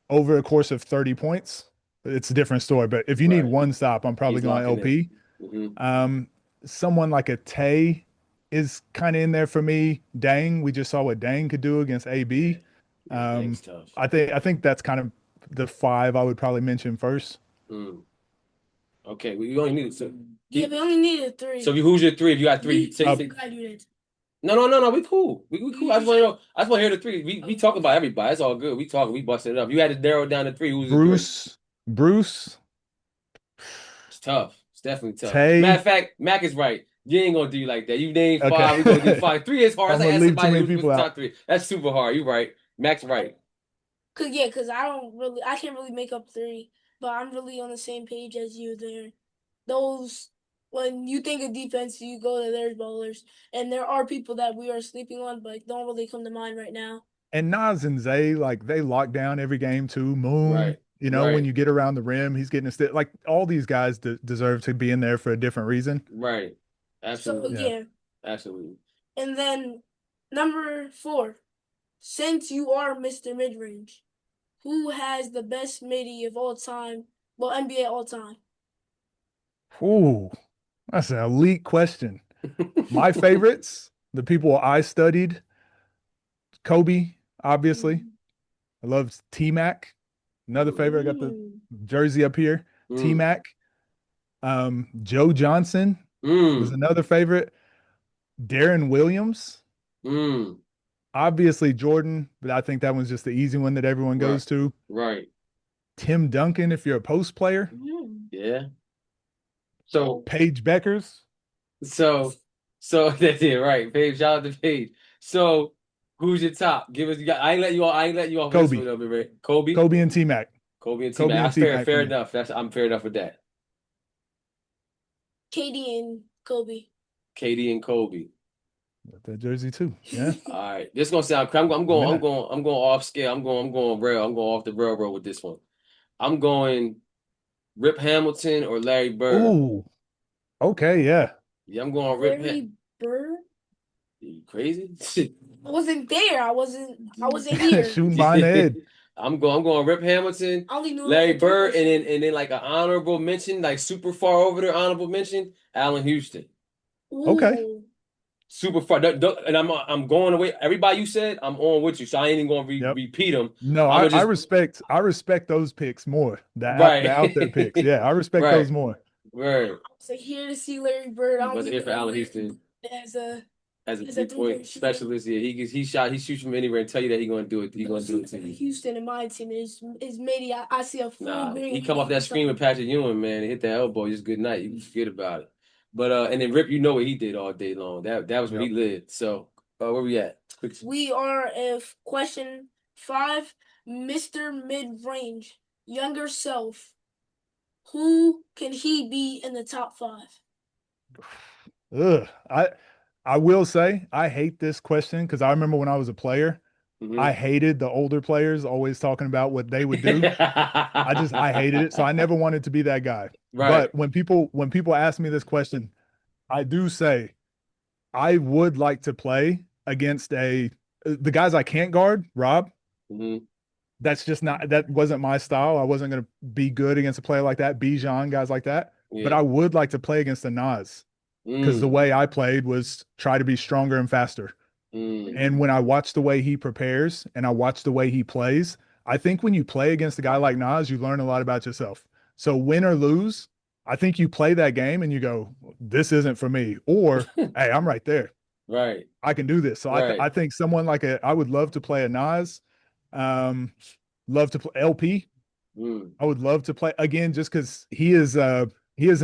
Speaker 2: Over a course of 30 points, it's a different story. But if you need one stop, I'm probably going LP. Someone like a Tay is kind of in there for me. Dang, we just saw what Dang could do against AB. I think that's kind of the 5 I would probably mention first.
Speaker 3: Okay, we only needed
Speaker 1: we only needed 3.
Speaker 3: So who's your 3? If you got 3, No, we cool. We cool. I just want to hear the 3. We talk about everybody. It's all good. We busted it up. You had to narrow down to 3. Who's
Speaker 2: Bruce.
Speaker 3: It's tough. It's definitely tough.
Speaker 2: Tay.
Speaker 3: Matter of fact, Mac is right. You ain't gonna do like that. You named 5. Okay. We gonna do 5. 3 is hard.
Speaker 2: I'm gonna leave too many people out.
Speaker 3: Top 3. That's super hard. You're right. Mac's right.
Speaker 1: Cause I can't really make up 3, but I'm really on the same page as you there. Those when you think of defense, you go to there's ballers, and there are people that we are sleeping on, but don't really come to mind right now.
Speaker 2: And Nas and Zay, like they lock down every game too. Moon,
Speaker 3: Right.
Speaker 2: when
Speaker 3: Right.
Speaker 2: you get around the rim, he's getting a stick. Like all these guys deserve to be in there for a different reason.
Speaker 3: Right.
Speaker 1: So
Speaker 3: Absolutely.
Speaker 2: Yeah.
Speaker 1: yeah,
Speaker 3: Absolutely.
Speaker 1: and then number 4, since you are Mr. Midrange, who has the best midi of all time? Well, NBA all time.
Speaker 2: Ooh, that's an elite question. My favorites, the people I studied, Kobe, obviously.
Speaker 1: Mm.
Speaker 2: I love T Mac. Another favorite. I got the
Speaker 1: Mm.
Speaker 2: jersey up here. T
Speaker 3: Mm.
Speaker 2: Mac. Joe Johnson was
Speaker 3: Mm.
Speaker 2: another favorite. Darren Williams.
Speaker 3: Mm.
Speaker 2: Obviously Jordan, but I think that one's just the easy one that everyone
Speaker 3: Right.
Speaker 2: goes to.
Speaker 3: Right.
Speaker 2: Tim Duncan, if you're a post player.
Speaker 1: Mm.
Speaker 3: Yeah. So
Speaker 2: Paige Beckers.
Speaker 3: so that's it, right. Paige, shout out to Paige. So who's your top? Give us I ain't let you off this
Speaker 2: Kobe.
Speaker 3: one over, right? Kobe?
Speaker 2: Kobe and T Mac.
Speaker 3: Kobe and T
Speaker 2: Kobe
Speaker 3: Mac.
Speaker 2: and
Speaker 3: That's
Speaker 2: T
Speaker 3: fair,
Speaker 2: Mac for
Speaker 3: fair
Speaker 2: me.
Speaker 3: enough. I'm fair enough with that.
Speaker 1: KD and Kobe.
Speaker 3: KD and Kobe.
Speaker 2: Got that jersey too. Yeah.
Speaker 3: All right. This gonna sound I'm going off scale. I'm going rail. I'm going off the railroad with this one. I'm going Rip Hamilton or Larry Bird.
Speaker 2: Ooh. Okay, yeah.
Speaker 3: Yeah, I'm going
Speaker 1: Larry Bird.
Speaker 3: You crazy?
Speaker 1: I wasn't there. I wasn't here.
Speaker 2: Shooting behind the head.
Speaker 3: I'm going Rip Hamilton,
Speaker 1: I only knew
Speaker 3: Larry
Speaker 1: like the
Speaker 3: Bird,
Speaker 1: Turkish.
Speaker 3: and then like an honorable mention, like super far over there, honorable mention, Allen Houston.
Speaker 2: Okay.
Speaker 1: Ooh.
Speaker 3: Super far. And I'm going away. Everybody you said, I'm on with you. So I ain't even gonna
Speaker 2: Yep.
Speaker 3: repeat them.
Speaker 2: No,
Speaker 3: I'm gonna
Speaker 2: I
Speaker 3: just
Speaker 2: respect those picks more. The
Speaker 3: right,
Speaker 2: out there picks. Yeah, I respect
Speaker 3: right,
Speaker 2: those more.
Speaker 3: right.
Speaker 1: So here to see Larry Bird. I
Speaker 3: You
Speaker 1: don't
Speaker 3: wasn't here
Speaker 1: even
Speaker 3: for
Speaker 1: know
Speaker 3: Allen
Speaker 1: Larry
Speaker 3: Houston
Speaker 1: as a
Speaker 3: as a
Speaker 1: as a 3-point
Speaker 3: 3-point
Speaker 1: shooter.
Speaker 3: specialist. Yeah, he shoots from anywhere and tell you that he gonna do it. He gonna do it to you.
Speaker 1: Houston in my team is maybe I see a full
Speaker 3: Nah,
Speaker 1: green.
Speaker 3: he come off that screen with Patrick Ewing, man, and hit that elbow. Just good night. You forget about it. But and then Rip, you know what he did all day long. That was where he
Speaker 2: Yep.
Speaker 3: lived. So where we at?
Speaker 1: We are at question 5, Mr. Mid-Range, younger self. Who can he be in the top 5?
Speaker 2: Ugh. I will say I hate this question because I remember when I was a player, I hated the older players always talking about what they would do. I hated it. So I never wanted to be that guy.
Speaker 3: Right.
Speaker 2: But when people ask me this question, I do say I would like to play against the guys I can't guard, Rob.
Speaker 3: Mhm.
Speaker 2: That wasn't my style. I wasn't gonna be good against a player like that, Bijan, guys like that. But
Speaker 3: Yeah.
Speaker 2: I would like to play against the Nas because the
Speaker 3: Mm.
Speaker 2: way I played was try to be stronger and faster.
Speaker 3: Mm.
Speaker 2: And when I watch the way he prepares and I watch the way he plays, I think when you play against a guy like Nas, you learn a lot about yourself. So win or lose, I think you play that game and you go, this isn't for me. Or, hey, I'm right there.
Speaker 3: Right.
Speaker 2: I can do this. So
Speaker 3: Right.
Speaker 2: I think someone I would love to play a Nas, love to play LP.
Speaker 3: Mm.
Speaker 2: I would love to play again just because he is an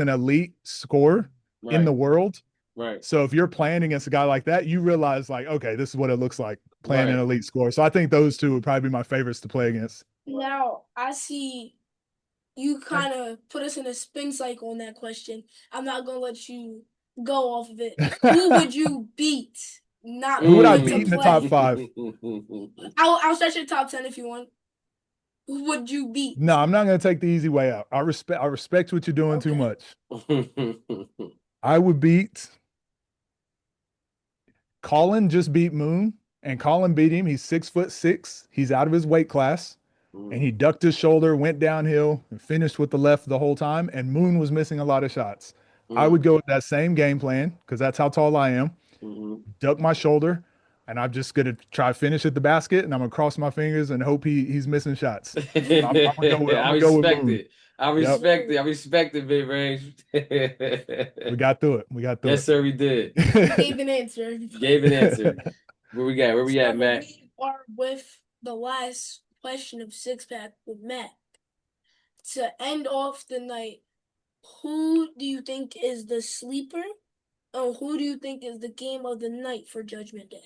Speaker 2: elite scorer in the
Speaker 3: Right.
Speaker 2: world.
Speaker 3: Right.
Speaker 2: So if you're playing against a guy like that, you realize like, okay, this is what it looks like playing an
Speaker 3: Right.
Speaker 2: elite score. So I think those two would probably be my favorites to play against.
Speaker 1: Now, I see you kind of put us in a spin cycle on that question. I'm not going to let you go off of it. Who would you beat? Not
Speaker 2: Who would I
Speaker 1: to
Speaker 2: beat in the top
Speaker 1: play.
Speaker 2: 5?
Speaker 1: I'll stretch your top 10 if you want. Who would you beat?
Speaker 2: No, I'm not going to take the easy way out. I respect what you're doing too much. I would beat Colin just beat Moon, and Colin beat him. He's 6'6". He's out of his weight class, and he ducked his shoulder, went downhill, and finished with the left the whole time. And Moon was missing a lot of shots. I would go with that same game plan because that's how tall I am. Duck my shoulder, and I'm just gonna try to finish at the basket, and I'm gonna cross my fingers and hope he's missing shots. I'm gonna go with Moon.
Speaker 3: I
Speaker 2: Yep.
Speaker 3: respect it. I respect it, big range.
Speaker 2: We got through it.
Speaker 3: Yes, sir, we did.
Speaker 1: Gave an answer.
Speaker 3: Gave an answer. Where we at? Where we at, Matt?
Speaker 1: We are with the last question of Six Pack with Matt. To end off the night, who do you think is the sleeper? Or who do you think is the game of the night for Judgment Day?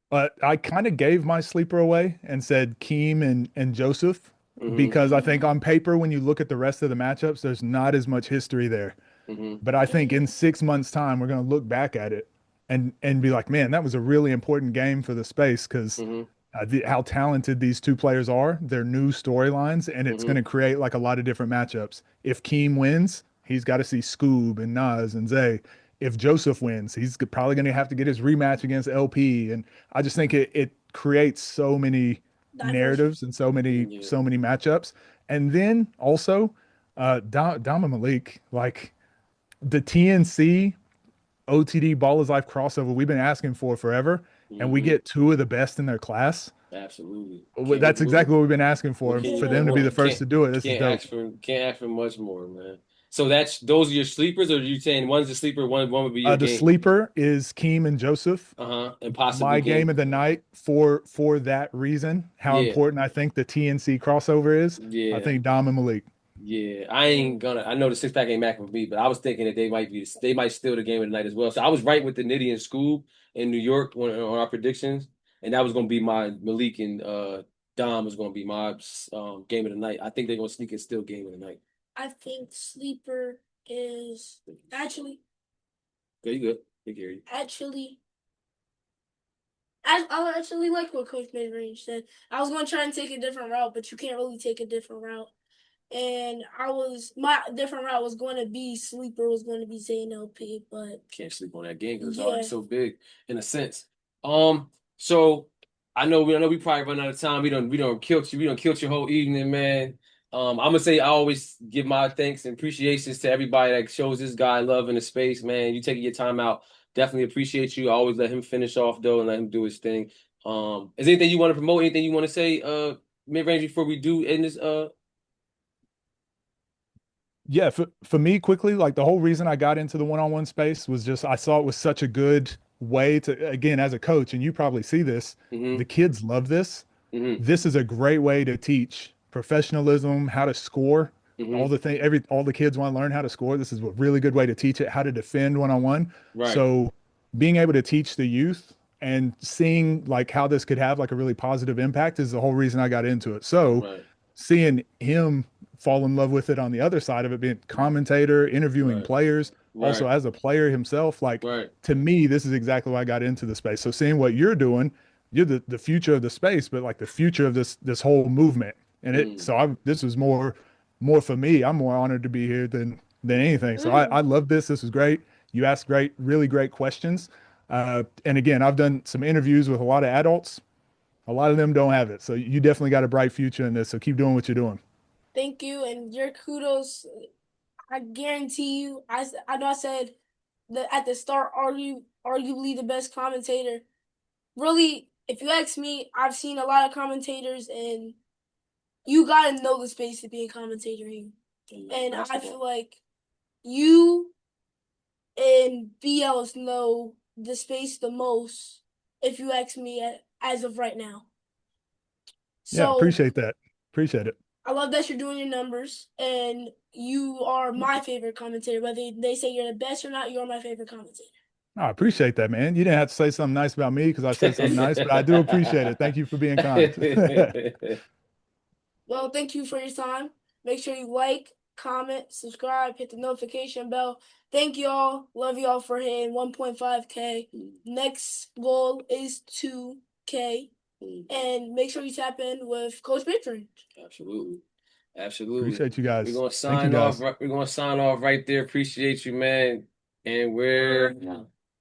Speaker 2: But I kind of gave my sleeper away and said Keem and Joseph because I think on paper, when you look at the rest of the matchups, there's not as much history there.
Speaker 3: Hmm.
Speaker 2: But I think in 6 months' time, we're going to look back at it and be like, man, that was a really important game for the space because
Speaker 3: Hmm.
Speaker 2: how talented these two players are, their new storylines, and it's going
Speaker 3: Hmm.
Speaker 2: to create like a lot of different matchups. If Keem wins, he's got to see Scoob and Nas and Zay. If Joseph wins, he's probably going to have to get his rematch against LP. And I just think it creates so many
Speaker 1: Diverse.
Speaker 2: narratives and so many
Speaker 3: Yeah.
Speaker 2: matchups. And then also, Dom and Malik, like the TNC OTD Ball is Life crossover we've been asking for forever, and we
Speaker 3: Hmm.
Speaker 2: get two of the best in their class.
Speaker 3: Absolutely.
Speaker 2: That's exactly what we've been asking for,
Speaker 3: What
Speaker 2: and
Speaker 3: can you
Speaker 2: for
Speaker 3: want
Speaker 2: them to be
Speaker 3: more?
Speaker 2: the first to do it. This is dope.
Speaker 3: Can't ask for much more, man. So those are your sleepers, or are you saying one's a sleeper, one would be your
Speaker 2: The
Speaker 3: game?
Speaker 2: sleeper is Keem and Joseph.
Speaker 3: Uh-huh. And possibly
Speaker 2: My
Speaker 3: game.
Speaker 2: game of the night for that reason, how
Speaker 3: Yeah.
Speaker 2: important I think the TNC crossover is. I
Speaker 3: Yeah.
Speaker 2: think Dom and Malik.
Speaker 3: Yeah, I ain't gonna. I know the six pack ain't back for me, but I was thinking that they might steal the game of the night as well. So I was right with the Nitty and Scoob in New York on our predictions, and that was gonna be my Malik and Dom was gonna be my game of the night. I think they're gonna sneak and steal game of the night.
Speaker 1: I think sleeper is actually
Speaker 3: Okay, you good? They hear you.
Speaker 1: actually I actually like what Coach Midrange said. I was going to try and take a different route, but you can't really take a different route. And my different route was going to be sleeper was going to be Zayn LP, but
Speaker 3: Can't sleep on that game because it's already
Speaker 1: yeah,
Speaker 3: so big in a sense. So I know we probably run out of time. We don't killed your whole evening, man. I'm gonna say I always give my thanks and appreciations to everybody that shows this guy love in the space, man. You taking your time out, definitely appreciate you. I always let him finish off though and let him do his thing. Is there anything you want to promote? Anything you want to say, mid range before we do end this?
Speaker 2: Yeah, for me, quickly, like the whole reason I got into the one-on-one space was just I saw it was such a good way to, again, as a coach, and you probably see this, the
Speaker 3: Mm-hmm.
Speaker 2: kids love this.
Speaker 3: Mm-hmm.
Speaker 2: This is a great way to teach professionalism, how to score,
Speaker 3: Mm-hmm.
Speaker 2: all the kids want to learn how to score. This is a really good way to teach it, how to defend one-on-one.
Speaker 3: Right.
Speaker 2: So being able to teach the youth and seeing like how this could have like a really positive impact is the whole reason I got into it. So
Speaker 3: Right.
Speaker 2: seeing him fall in love with it on the other side of it, being commentator, interviewing
Speaker 3: Right.
Speaker 2: players, also
Speaker 3: Right.
Speaker 2: as a player himself, like
Speaker 3: Right.
Speaker 2: to me, this is exactly why I got into the space. So seeing what you're doing, you're the future of the space, but like the future of this whole movement. And it
Speaker 3: Mm.
Speaker 2: so I this was more for me. I'm more honored to be here than anything. So I love this. This was great. You asked really great questions. And again, I've done some interviews with a lot of adults. A lot of them don't have it. So you definitely got a bright future in this. So keep doing what you're doing.
Speaker 1: thank you and your kudos. I guarantee you. I know I said that at the start, arguably the best commentator. Really, if you ask me, I've seen a lot of commentators, and you gotta know the space to be a commentator here. And I feel like you and BLs know the space the most, if you ask me, as of right now.
Speaker 2: Yeah,
Speaker 1: So
Speaker 2: appreciate that. Appreciate it.
Speaker 1: I love that you're doing your numbers, and you are my favorite commentator. Whether they say you're the best or not, you're my favorite commentator.
Speaker 2: I appreciate that, man. You didn't have to say something nice about me because I said something nice, but I do appreciate it. Thank you for being kind.
Speaker 1: Well, thank you for your time. Make sure you like, comment, subscribe, hit the notification bell. Thank y'all. Love y'all for hitting 1.5K. Next goal is 2K. And make sure you tap in with Coach Midrange.
Speaker 3: Absolutely. Absolutely.
Speaker 2: Appreciate you guys.
Speaker 3: We're gonna
Speaker 2: Thank you
Speaker 3: sign off.
Speaker 2: guys.
Speaker 3: We're gonna sign off right there. Appreciate you, man. And we're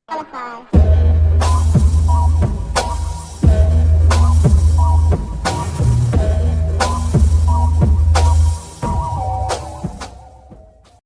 Speaker 4: BALLISLIFE.